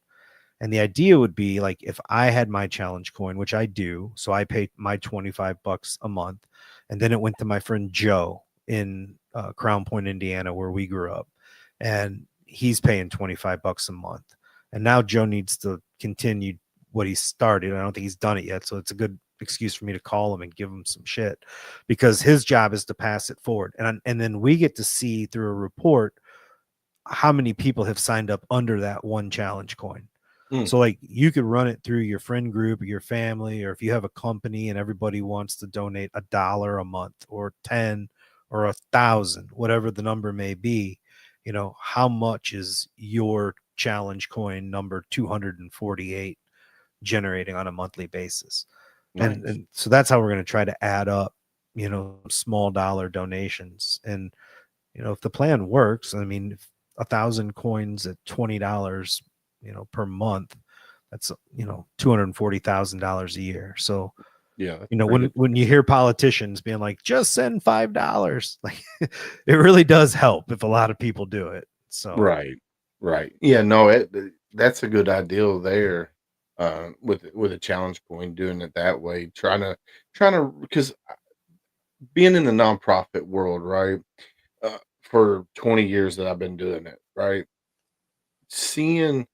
And the idea would be like if I had my challenge coin, which I do, so I pay my $25 a month, and then it went to my friend Joe in Crown Point, Indiana, where we grew up, and he's paying $25 a month. And now Joe needs to continue what he started. I don't think he's done it yet, so it's a good excuse for me to call him and give him some shit, because his job is to pass it forward, and then we get to see through a report how many people have signed up under that one challenge coin. So like you could run it through your friend group or your family, or if you have a company and everybody wants to donate $1 a month or 10 or 1,000, whatever the number may be, how much is your challenge coin number 248 generating on a monthly basis? Nice. And so that's how we're going to try to add up, small dollar donations. And, if the plan works, I mean, if 1,000 coins at $20, per month, that's, $240,000 a year. So, Yeah. when you hear politicians being like, just send $5, like it really does help if a lot of people do it. So, Right. Yeah, no, that's a good ideal there. With a challenge coin, doing it that way, trying to because being in the nonprofit world, right? For 20 years that I've been doing it, right? Seeing,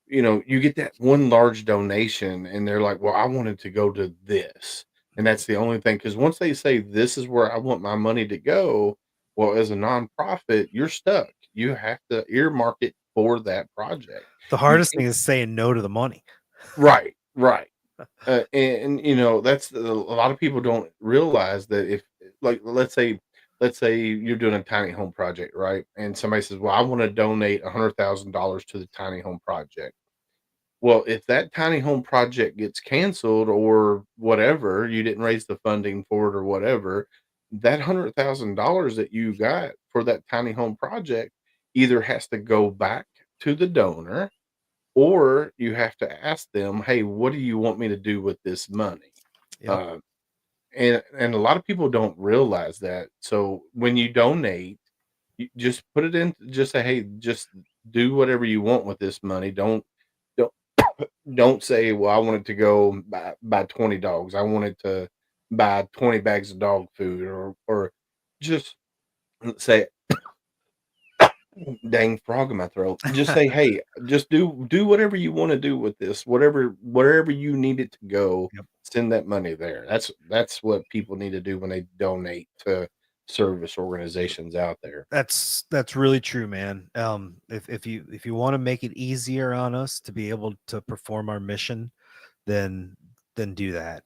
you get that one large donation and they're like, well, I wanted to go to this. And that's the only thing. Because once they say, this is where I want my money to go, well, as a nonprofit, you're stuck. You have to earmark it for that project. the You hardest thing can't, is saying no to the money. right. And that's a lot of people don't realize that if, like, let's say you're doing a tiny home project, right? And somebody says, well, I want to donate $100,000 to the tiny home project. Well, if that tiny home project gets canceled or whatever, you didn't raise the funding for it or whatever, that $100,000 that you got for that tiny home project either has to go back to the donor, or you have to ask them, "Hey, what do you want me to do with this money?" Yep. Uh, and a lot of people don't realize that. So when you donate, you just put it in. Just say, "Hey, just do whatever you want with this money. Don't don't say, well, I wanted to go buy 20 dogs. I wanted to buy 20 bags of dog food," or just say, dang frog in my throat. Just say, "Hey, just do whatever you wanna do with this, wherever you need it to go, Yep. send that money there." That's what people need to do when they donate to service organizations out there. That's really true, man. If you want to make it easier on us to be able to perform our mission, then do that.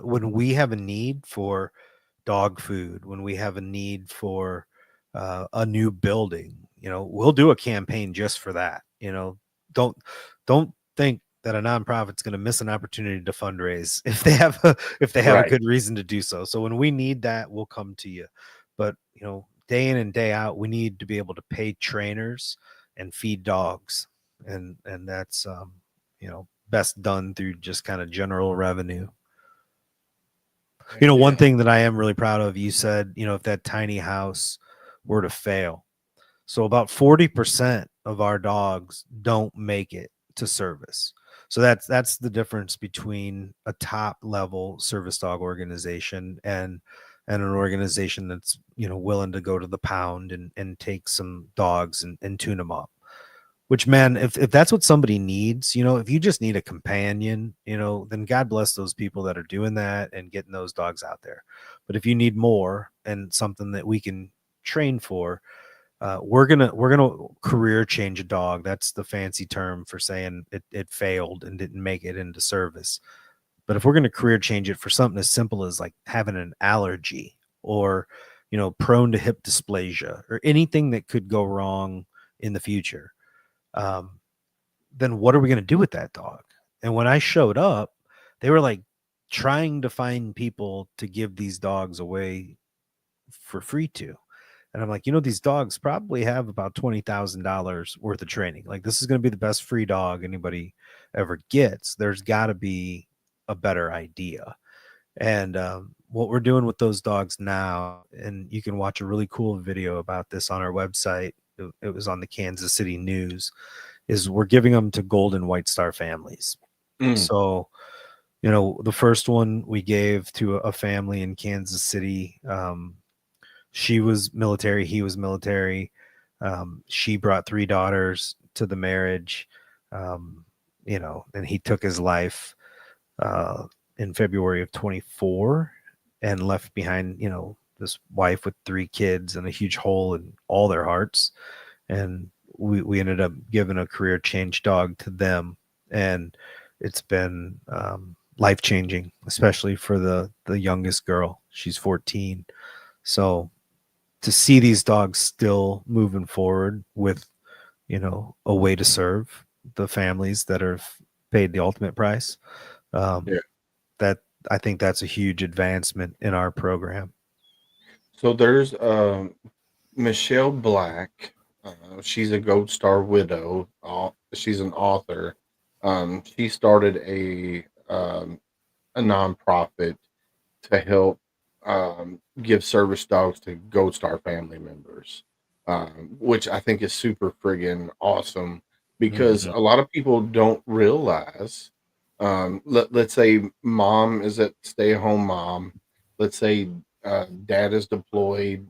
When we have a need for dog food, when we have a need for a new building, we'll do a campaign just for that. Don't think that a nonprofit's going to miss an opportunity to fundraise if they have a Right. good reason to do so. So when we need that, we'll come to you. But day in and day out, we need to be able to pay trainers and feed dogs, and that's best done through just kind of general revenue. Heck One yeah. thing that I am really proud of, you said, if that tiny house were to fail, so about 40% of our dogs don't make it to service. So that's the difference between a top level service dog organization and an organization that's willing to go to the pound and take some dogs and tune them up. Which, man, if that's what somebody needs, if you just need a companion, then God bless those people that are doing that and getting those dogs out there. But if you need more and something that we can train for, we're gonna career change a dog. That's the fancy term for saying it failed and didn't make it into service. But if we're gonna career change it for something as simple as like having an allergy, or prone to hip dysplasia or anything that could go wrong in the future, then what are we going to do with that dog? And when I showed up, they were like trying to find people to give these dogs away for free to. And I'm like, these dogs probably have about $20,000 worth of training. Like, this is going to be the best free dog anybody ever gets. There's got to be a better idea. And what we're doing with those dogs now, and you can watch a really cool video about this on our website. It was on the Kansas City News, is we're giving them to Golden White Star families. So, the first one we gave to a family in Kansas City. She was military. He was military. She brought 3 daughters to the marriage, and he took his life in February of 24 and left behind, this wife with 3 kids and a huge hole in all their hearts. And we ended up giving a career change dog to them. And it's been life-changing, especially for the youngest girl. She's 14. So to see these dogs still moving forward with, a way to serve the families that are paid the ultimate price, that I think that's a huge advancement in our program. So there's Michelle Black. She's a Gold Star widow. She's an author. She started a nonprofit to help give service dogs to Gold Star family members, which I think is super friggin' awesome because a lot of people don't realize. Let's say mom is at stay-at-home mom. Let's say dad is deployed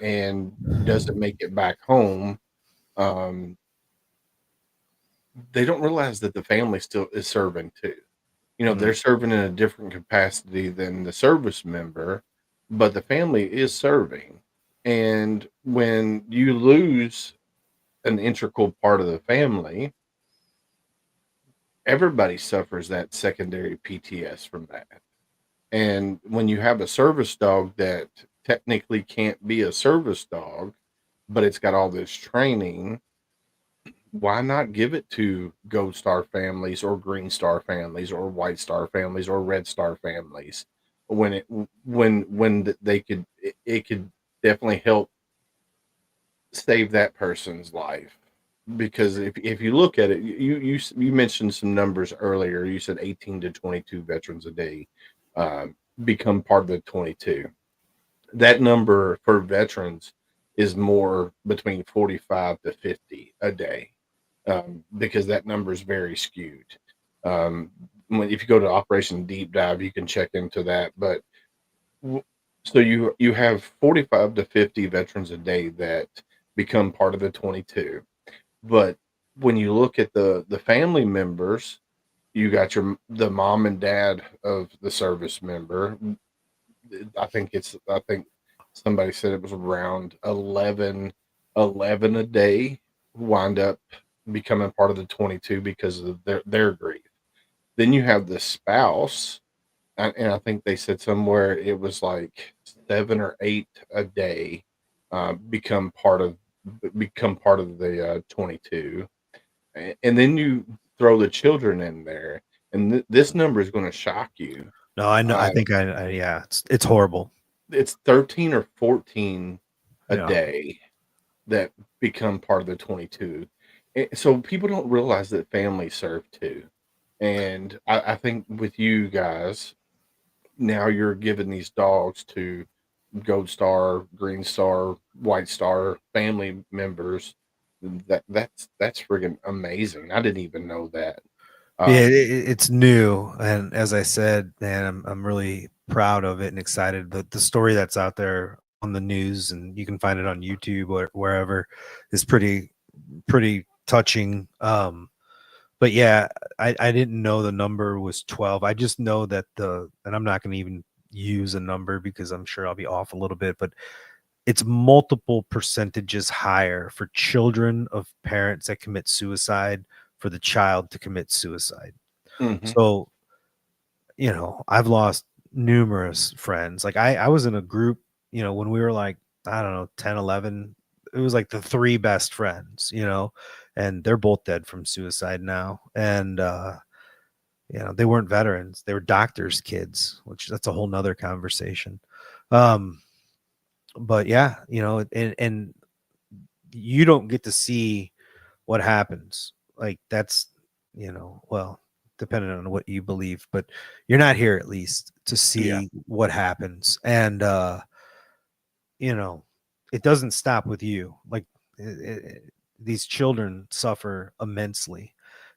and doesn't make it back home. Um, they don't realize that the family still is serving too. They're serving in a different capacity than the service member, but the family is serving. And when you lose an integral part of the family, everybody suffers that secondary PTS from that. And when you have a service dog that technically can't be a service dog, but it's got all this training, why not give it to Gold Star families or Green Star families or White Star families or Red Star families when they could it could definitely help save that person's life. Because if you look at it, you mentioned some numbers earlier. You said 18 to 22 veterans a day become part of the 22. That number for veterans is more between 45 to 50 a day, because that number is very skewed. If you go to Operation Deep Dive, you can check into that. But so you have 45 to 50 veterans a day that become part of the 22. But when you look at the family members, you got the mom and dad of the service member. I think somebody said it was around 11 a day wind up becoming part of the 22 because of their grief. Then you have the spouse, and I think they said somewhere it was like 7 or 8 a day become part of the 22. And then you throw the children in there, and this number is going to shock you. No, I know. I think yeah, it's horrible. It's 13 or 14 a Yeah. day that become part of the 22. So people don't realize that families serve too. And I think with you guys, now you're giving these dogs to Gold Star, Green Star, White Star family members. That's friggin' amazing. I didn't even know that. Yeah, it's new, and as I said, man, I'm really proud of it and excited. The story that's out there on the news, and you can find it on YouTube or wherever, is pretty touching. But yeah, I didn't know the number was 12. I just know that and I'm not going to even use a number because I'm sure I'll be off a little bit, but it's multiple percentages higher for children of parents that commit suicide for the child to commit suicide. Mhm. So, I've lost numerous friends. Like I was in a group, when we were like I don't know, 10, 11. It was like the three best friends, and they're both dead from suicide now. And, they weren't veterans. They were doctors' kids, which that's a whole nother conversation. Um, but yeah, and you don't get to see what happens. Like that's, well, depending on what you believe, but you're not here at least to Yeah. see what happens. And, you know, it doesn't stop with you. Like these children suffer immensely,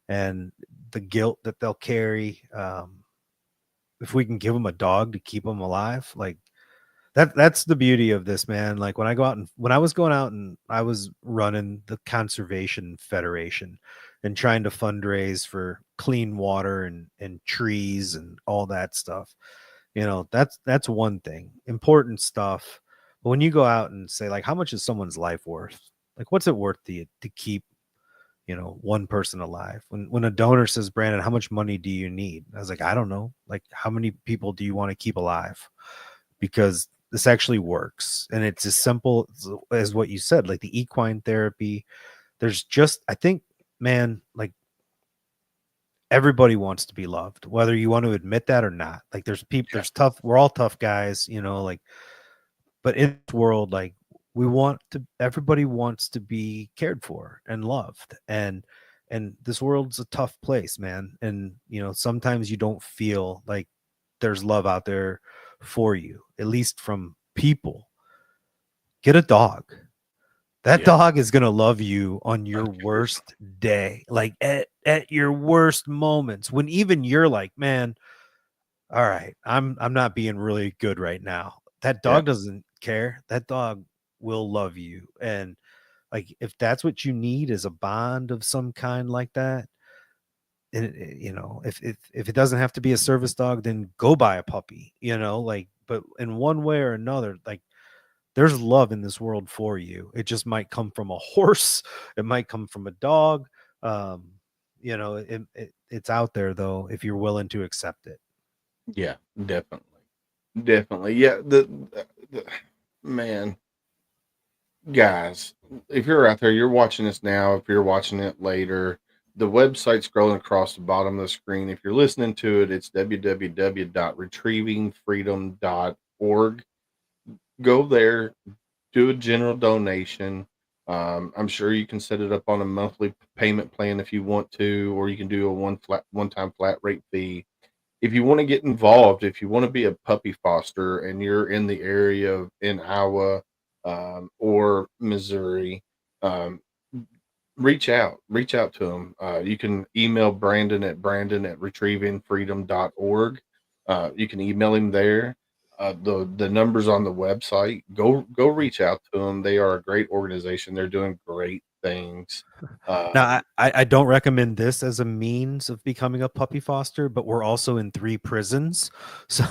and the guilt that they'll carry. If we can give them a dog to keep them alive, like that's the beauty of this, man. Like when I was going out and I was running the Conservation Federation and trying to fundraise for clean water and trees and all that stuff. That's one thing, important stuff. But when you go out and say, like, how much is someone's life worth? Like, what's it worth to keep, one person alive? When a donor says, Brandon, how much money do you need? I was like, I don't know. Like, how many people do you want to keep alive? Because this actually works. And it's as simple as what you said, like the equine therapy. There's just, I think, man, like everybody wants to be loved, whether you want to admit that or not. Like there's people, Yeah. there's tough, we're all tough guys, like, but in this world, like everybody wants to be cared for and loved. And this world's a tough place, man. And, sometimes you don't feel like there's love out there for you, at least from people. Get a dog. That Yeah. dog is going to love you on your worst day, like at your worst moments, when even you're like, man, all right, I'm not being really good right now. That Yeah. dog doesn't care. That dog will love you. And like if that's what you need is a bond of some kind like that, and if it doesn't have to be a service dog, then go buy a puppy, like, but in one way or another, like there's love in this world for you. It just might come from a horse, it might come from a dog. um it's out there though if you're willing to accept it. Yeah. Definitely. Definitely. Yeah. The man, guys, if you're out there, you're watching this now. If you're watching it later, the website scrolling across the bottom of the screen. If you're listening to it, it's www.retrievingfreedom.org. Go there, do a general donation. I'm sure you can set it up on a monthly payment plan if you want to, or you can do a one time flat rate fee. If you want to get involved, if you want to be a puppy foster and you're in the area in Iowa or Missouri, um, reach out to them. You can email Brandon at retrievingfreedom.org. You can email him there. The numbers on the website. Go reach out to them. They are a great organization. They're doing great things. Now, Um, I don't recommend this as a means of becoming a puppy foster, but we're also in 3 prisons, so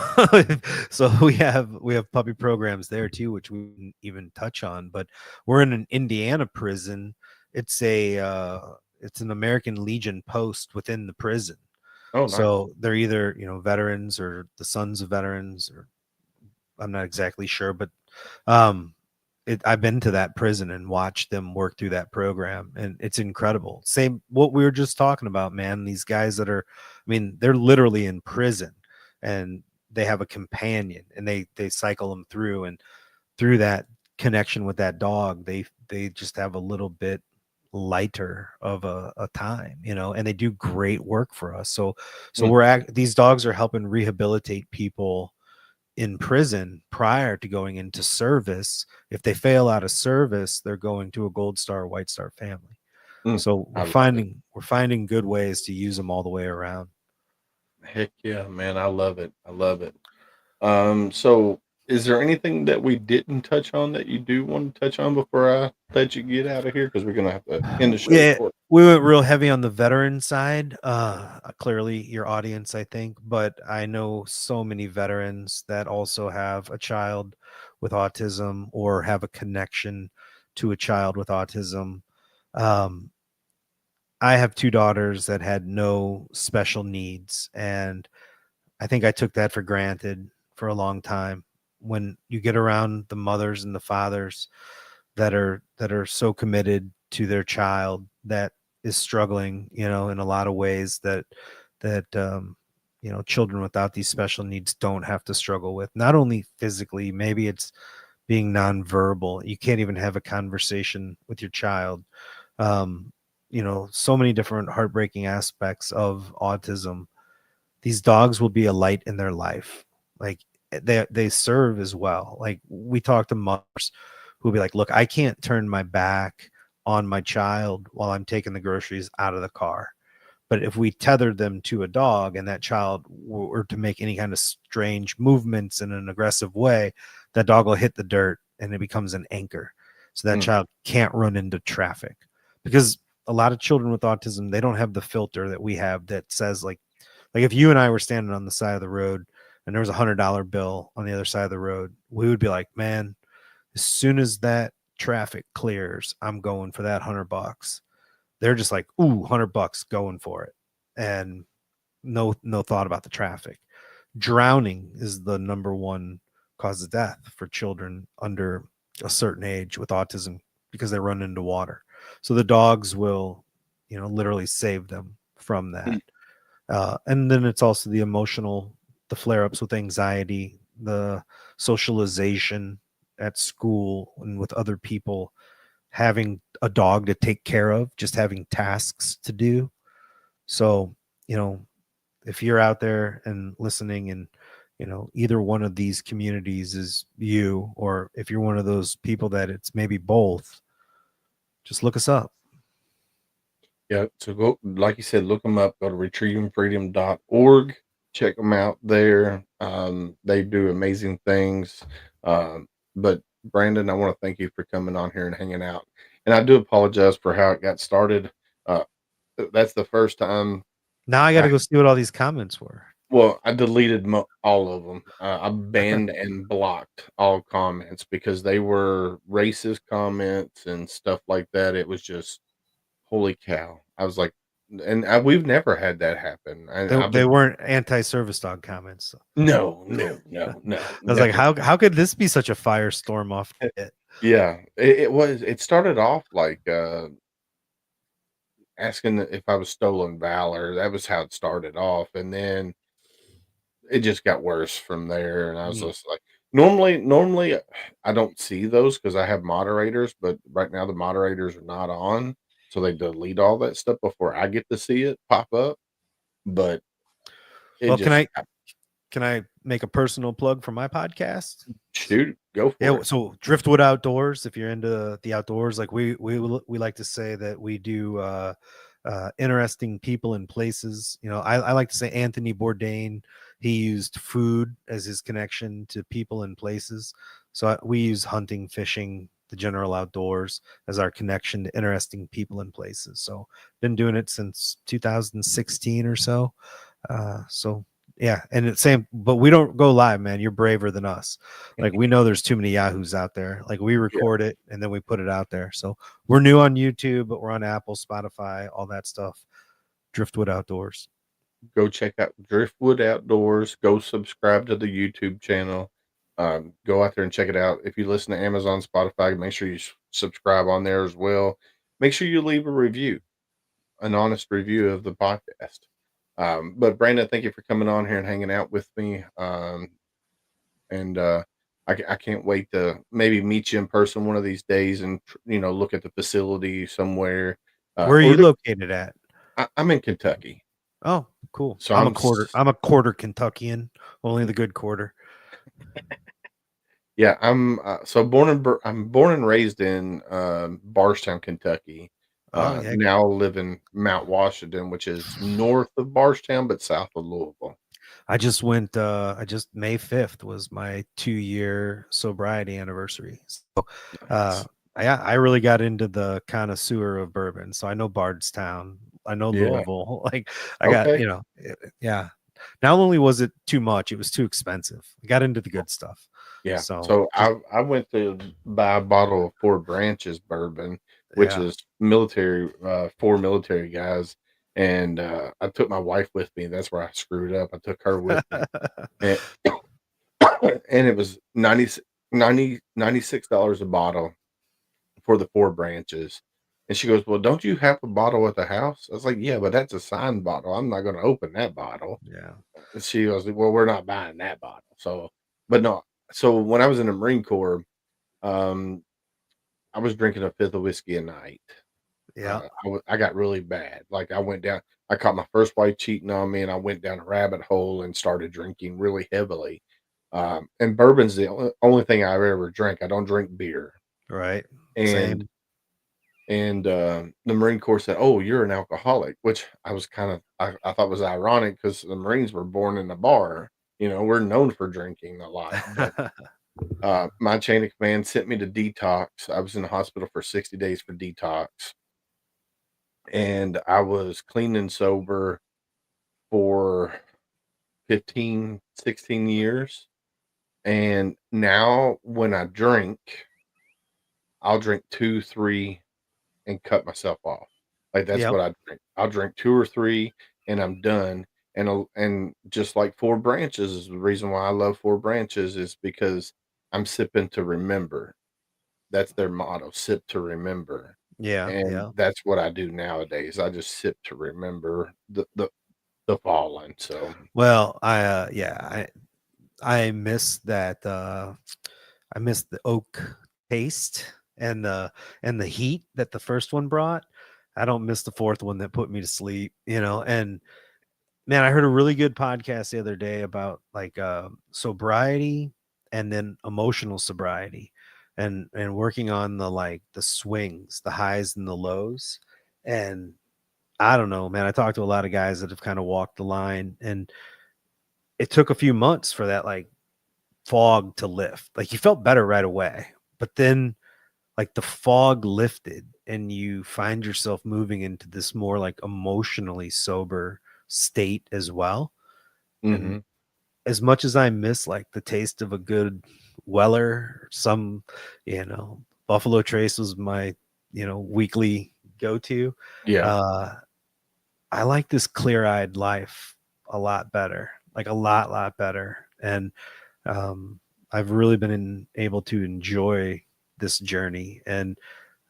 so we have puppy programs there too, which we didn't even touch on. But we're in an Indiana prison. It's an American Legion post within the prison, oh, nice. so they're either veterans or the sons of veterans, or I'm not exactly sure, but um, I've been to that prison and watched them work through that program, and it's incredible. Same what we were just talking about, man. These guys that are, I mean, they're literally in prison, and they have a companion, and they cycle them through, and through that connection with that dog, they just have a little bit lighter of a time, and they do great work for us. So Mm, these dogs are helping rehabilitate people in prison prior to going into service. If they fail out of service, they're going to a Gold Star, White Star family. mm, So I we're love it. finding good ways to use them all the way around. Heck yeah, man. I love it. I love it. So is there anything that we didn't touch on that you do want to touch on before I let you get out of here? Because we're gonna have to end the show Yeah, short. we went real heavy on the veteran side. Clearly your audience, I think, but I know so many veterans that also have a child with autism or have a connection to a child with autism. Um, I have 2 daughters that had no special needs, and I think I took that for granted for a long time. when you get around the mothers and the fathers that are so committed to their child that is struggling, in a lot of ways that children without these special needs don't have to struggle with. Not only physically, maybe it's being nonverbal. You can't even have a conversation with your child. So many different heartbreaking aspects of autism. These dogs will be a light in their life. Like they serve as well. Like we talk to mothers who'll be like, look, I can't turn my back on my child while I'm taking the groceries out of the car. But if we tethered them to a dog and that child were to make any kind of strange movements in an aggressive way, that dog will hit the dirt and it becomes an anchor. So that Mm. child can't run into traffic. Because a lot of children with autism, they don't have the filter that we have that says like if you and I were standing on the side of the road and there was $100 bill on the other side of the road, we would be like, man, as soon as that traffic clears, I'm going for that $100. They're just like, ooh, $100 going for it. And no thought about the traffic. Drowning is the number one cause of death for children under a certain age with autism because they run into water. So the dogs will, literally save them from that. And then it's also the flare-ups with anxiety, the socialization at school and with other people, having a dog to take care of, just having tasks to do. So, if you're out there and listening and, either one of these communities is you, or if you're one of those people that it's maybe both, just look us up. Yeah, so go, like you said, look them up. Go to retrievingfreedom.org. Check them out there. They do amazing things. But Brandon, I want to thank you for coming on here and hanging out. And I do apologize for how it got started. Uh, that's the first time Now I got to go see what all these comments were. Well, I deleted all of them. I banned and blocked all comments because they were racist comments and stuff like that. It was just, holy cow. I was like, and we've never had that happen. And I've They been, weren't anti-service dog comments. no, no, no, no, I was like, never. how could this be such a firestorm off it? Yeah, it started off like asking if I was stolen valor. That was how it started off. And then it just got worse from there, and I was Mm. just like, normally, I don't see those because I have moderators, but right now the moderators are not on, so they delete all that stuff before I get to see it pop up, but it Well, just can I make a personal plug for my podcast? shoot, go for Yeah, it. so Driftwood Outdoors. If you're into the outdoors, like we like to say that we do interesting people and places. I like to say Anthony Bourdain. He used food as his connection to people and places. So we use hunting, fishing, the general outdoors as our connection to interesting people and places. So been doing it since 2016 or so. So yeah, and it's same, but we don't go live, man. You're braver than us. Like we know there's too many Yahoos out there. Like we Yeah, record it and then we put it out there. So we're new on YouTube, but we're on Apple, Spotify, all that stuff. Driftwood Outdoors. go check out Driftwood Outdoors. Go subscribe to the YouTube channel. Go out there and check it out. If you listen to Amazon, Spotify, make sure you subscribe on there as well. Make sure you leave a review, an honest review of the podcast. But Brandon, thank you for coming on here and hanging out with me. And I can't wait to maybe meet you in person one of these days and look at the facility somewhere. Where are you located at? I'm in Kentucky, Oh, cool. so I'm a quarter Kentuckian, only the good quarter. yeah, I'm born and raised in Barstown, Kentucky. Oh yeah. Now live in Mount Washington, which is north of Barstown but south of Louisville. I just May 5th was my 2-year sobriety anniversary. So Nice. I really got into the connoisseur of bourbon. So I know Bardstown, I know Yeah. Louisville. Like I got, Okay. yeah. Not only was it too much, it was too expensive. I got into the good stuff. Yeah. So So I went to buy a bottle of Four Branches bourbon, which yeah. is military, four military guys. And I took my wife with me. That's where I screwed up. I took her with me. And, and it was 96 a bottle for the 4 branches. And she goes, "Well, don't you have a bottle at the house?" I was like, "Yeah, but that's a signed bottle. I'm not gonna open that bottle." Yeah. And she goes, "Well, we're not buying that bottle." So, but no. So when I was in the Marine Corps, um, I was drinking a fifth of whiskey a night. Yeah. I got really bad. Like I caught my first wife cheating on me, and I went down a rabbit hole and started drinking really heavily. And bourbon's the only thing I've ever drank. I don't drink beer. Right. And Same. the Marine Corps said, "Oh, you're an alcoholic," which I was I thought was ironic because the Marines were born in a bar. We're known for drinking a lot. But my chain of command sent me to detox. I was in the hospital for 60 days for detox, and I was clean and sober for 15, 16 years. And now when I drink, I'll drink 2, 3 and cut myself off. Like, that's Yep. what I drink. I'll drink 2 or 3 and I'm done. And just like 4 branches is the reason why I love 4 branches is because I'm sipping to remember. That's their motto, sip to remember. Yeah. And Yeah. that's what I do nowadays. I just sip to remember the fallen. So, Well, I miss that I miss the oak taste and the heat that the first one brought. I don't miss the fourth one that put me to sleep, and man, I heard a really good podcast the other day about like sobriety and then emotional sobriety and working on the swings, the highs and the lows. And I don't know, man, I talked to a lot of guys that have kind of walked the line, and it took a few months for that like fog to lift. Like you felt better right away, but then like the fog lifted and you find yourself moving into this more like emotionally sober state as well. And mhm. as much as I miss like the taste of a good Weller, Buffalo Trace was my, weekly go-to. Yeah. Uh, I like this clear-eyed life a lot better, like a lot better. And I've really been able to enjoy this journey, and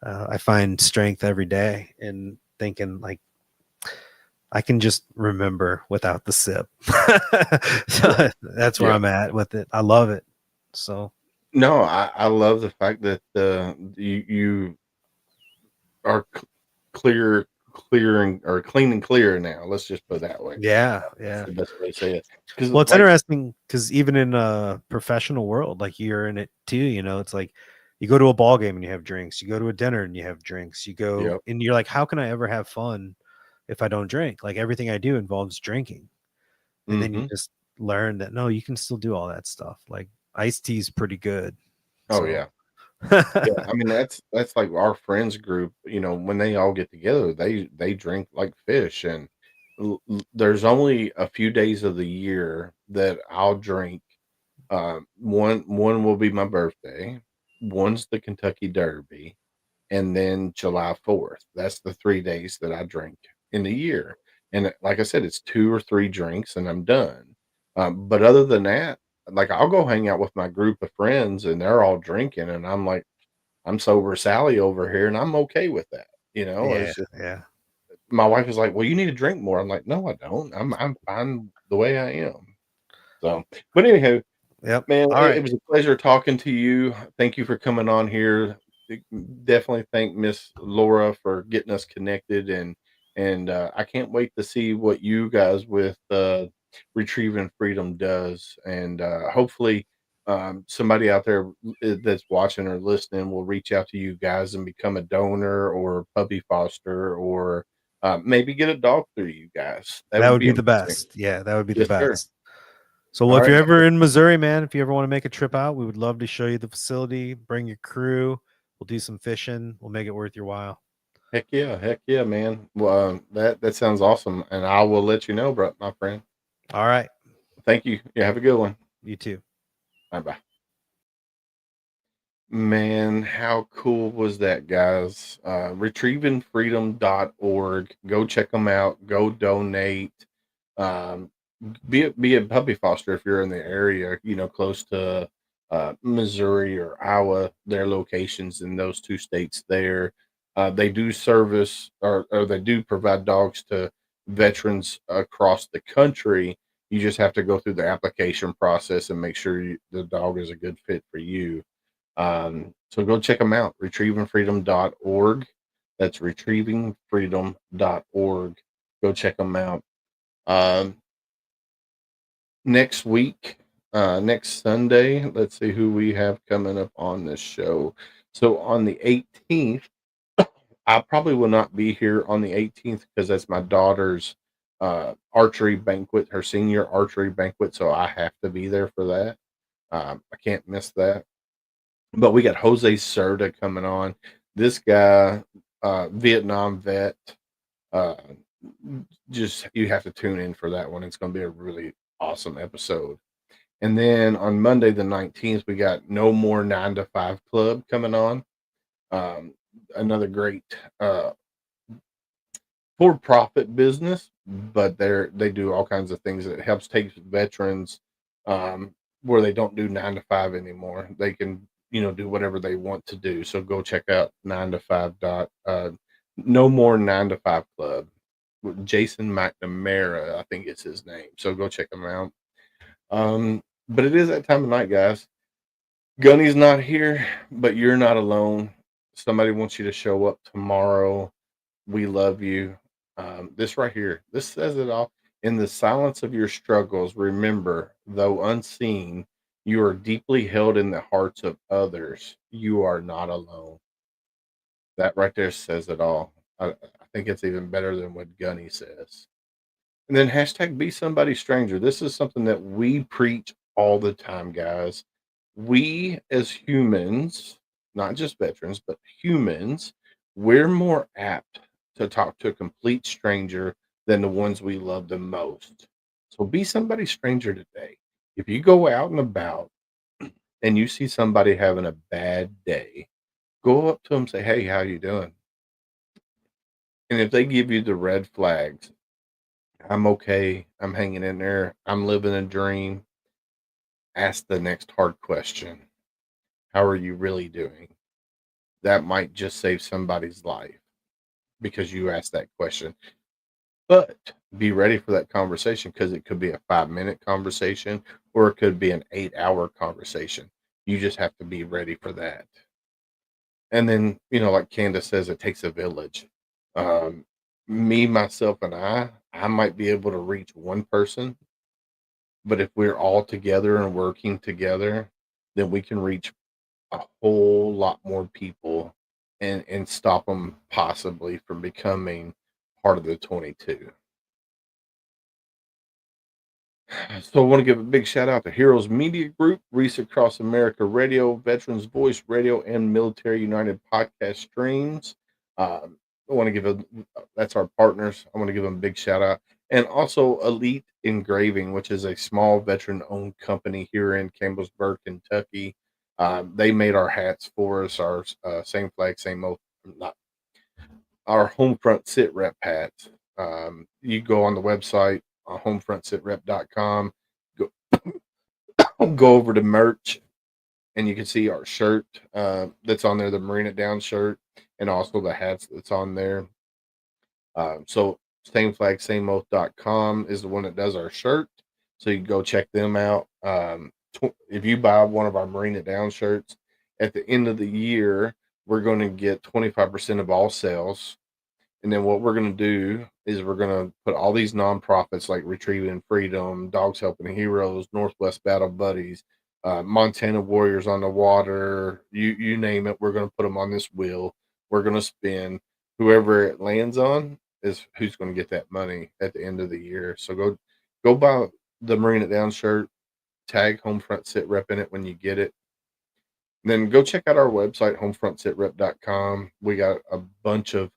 I find strength every day in thinking like I can just remember without the sip. Yeah. So that's where Yeah. I'm at with it. I love it. So No, I love the fact that, you are clearing or clean and clear now. Let's just put it that way. yeah, That's yeah. the best way to say it. Because Well, it's like interesting because even in a professional world, like you're in it too, it's like you go to a ball game and you have drinks, you go to a dinner and you have drinks, you go yep. and you're like, how can I ever have fun if I don't drink? Like everything I do involves drinking. And then you Mhm. just learn that no, you can still do all that stuff. Like iced tea is pretty good. Oh, So yeah. Yeah, I mean, that's like our friends group, when they all get together, they drink like fish, and there's only a few days of the year that I'll drink. One will be my birthday, one's the Kentucky Derby, and then July 4th. That's the 3 days that I drink in the year. And like I said, it's 2 or 3 drinks and I'm done. But other than that, like I'll go hang out with my group of friends and they're all drinking and I'm like, I'm sober Sally over here and I'm okay with that. yeah, It's just yeah. my wife is like, "Well, you need to drink more." I'm like, "No, I don't. I'm fine the way I am." So, but anyhow, Yep. man, All it right. was a pleasure talking to you. Thank you for coming on here. Definitely thank Miss Laura for getting us connected, and I can't wait to see what you guys with Retrieving Freedom does, and hopefully somebody out there that's watching or listening will reach out to you guys and become a donor or puppy foster or maybe get a dog through you guys. That That would would be be the amazing. best. Yeah, that would be the Yes, sir. best. So, well, All if right, you're my ever friend. in Missouri, man, if you ever want to make a trip out, we would love to show you the facility, bring your crew. We'll do some fishing. We'll make it worth your while. Heck yeah, man. Well, that sounds awesome, and I will let you know, bro, my friend. All right. Thank you. You have a good one. You too. Bye bye. Man, how cool was that, guys? Retrievingfreedom.org. Go check them out. Go donate. Um, be a puppy foster if you're in the area, close to Missouri or Iowa. Their locations in those two states there. They do service or they do provide dogs to veterans across the country. You just have to go through the application process and make sure the dog is a good fit for you. So go check them out, retrievingfreedom.org. That's retrievingfreedom.org. Go check them out. Um, Next week, next Sunday, let's see who we have coming up on this show. So on the 18th, I probably will not be here on the 18th because that's my daughter's archery banquet, her senior archery banquet. So I have to be there for that. I can't miss that. But we got Jose Serta coming on. This guy, Vietnam vet, uh, just you have to tune in for that one. It's going to be a really awesome episode. And then on Monday the 19th, we got No More 9 to 5 Club coming on. Um, Another great for-profit business, but they do all kinds of things that helps take veterans um, where they don't do 9 to 5 anymore. They can do whatever they want to do. So go check out 9 to 5 No More 9 to 5 Club with Jason McNamara, I think it's his name. So go check him out. But it is that time of night, guys. Gunny's not here, but you're not alone. Somebody wants you to show up tomorrow. We love you. This right here, this says it all. In the silence of your struggles, remember, though unseen, you are deeply held in the hearts of others. You are not alone. That right there says it all. I think it's even better than what Gunny says. And then hashtag be somebody stranger. This is something that we preach all the time, guys. We as humans, not just veterans, but humans, we're more apt to talk to a complete stranger than the ones we love the most. So be somebody stranger today. If you go out and about and you see somebody having a bad day, go up to them, say, "Hey, how you doing?" And if they give you the red flags, "I'm okay. I'm hanging in there. I'm living a dream." Ask the next hard question. How are you really doing? That might just save somebody's life because you asked that question. But be ready for that conversation because it could be a 5 minute conversation or it could be an 8 hour conversation. You just have to be ready for that. And then, like Candace says, it takes a village. Um, Me, myself, and I might be able to reach one person. But if we're all together and working together, then we can reach a whole lot more people and stop them possibly from becoming part of the 22. So I want to give a big shout out to Heroes Media Group, Reese Across America Radio, Veterans Voice Radio, and Military United podcast streams. I want to give that's our partners. I want to give them a big shout out. And also Elite Engraving, which is a small veteran owned company here in Campbellsburg, Kentucky. They made our hats for us, our same flag, same oath, not our Homefront Sitrep hats. You go on the website, homefrontsitrep.com, go, go over to merch, and you can see our shirt that's on there, the Marine It Down shirt, and also the hats that's on there. So same flag, same oath.com is the one that does our shirt. So you can go check them out. If you buy one of our Marine It Down shirts, at the end of the year, we're going to get 25% of all sales. And then what we're going to do is we're going to put all these nonprofits like Retrieving Freedom, Dogs Helping Heroes, Northwest Battle Buddies, Montana Warriors on the Water, you name it. We're going to put them on this wheel. We're going to spin. Whoever it lands on is who's going to get that money at the end of the year. So go buy the Marine It Down shirt, tag Homefront Sitrep in it when you get it. Then go check out our website, homefrontsitrep.com. We got a bunch of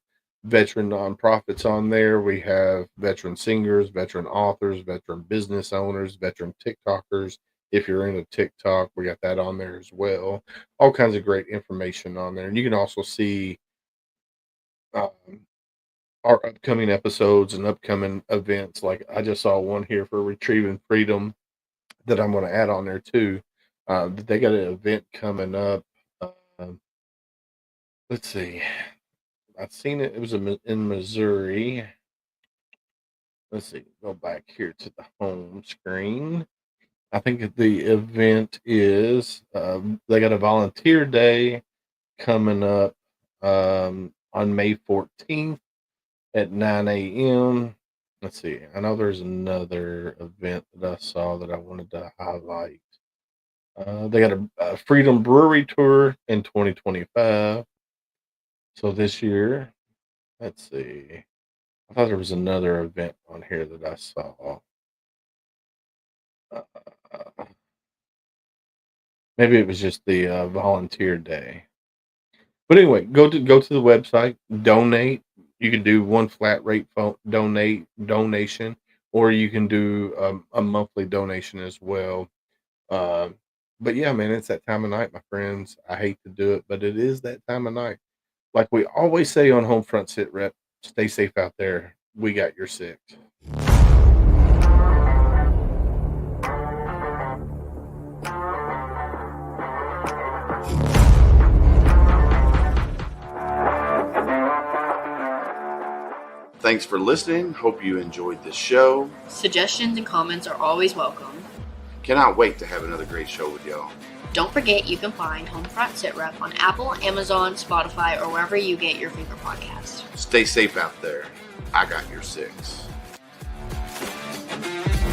veteran nonprofits on there. We have veteran singers, veteran authors, veteran business owners, veteran TikTokers. If you're into TikTok, we got that on there as well. All kinds of great information on there. And you can also see um, our upcoming episodes and upcoming events. Like I just saw one here for Retrieving Freedom that I'm going to add on there too. They got an event coming up. Um, let's see. I've seen it. It was in Missouri. Let's see. Go back here to the home screen. I think the event is they got a volunteer day coming up on May 14th at 9 a.m. Let's see. I know there's another event that I saw that I wanted to highlight. They got a Freedom Brewery Tour in 2025. So this year, let's see. I thought there was another event on here that I saw. Uh, maybe it was just the volunteer day. But anyway, go to the website, donate. You can do one flat rate donation, or you can do a monthly donation as well. Uh, but yeah, man, it's that time of night, my friends. I hate to do it, but it is that time of night. Like we always say on Homefront Sitrep, stay safe out there. We got your six. Thanks for listening. Hope you enjoyed the show. Suggestions and comments are always welcome. Cannot wait to have another great show with y'all. Don't forget you can find HomeFront Sitrep on Apple, Amazon, Spotify, or wherever you get your favorite podcasts. Stay safe out there. I got your six.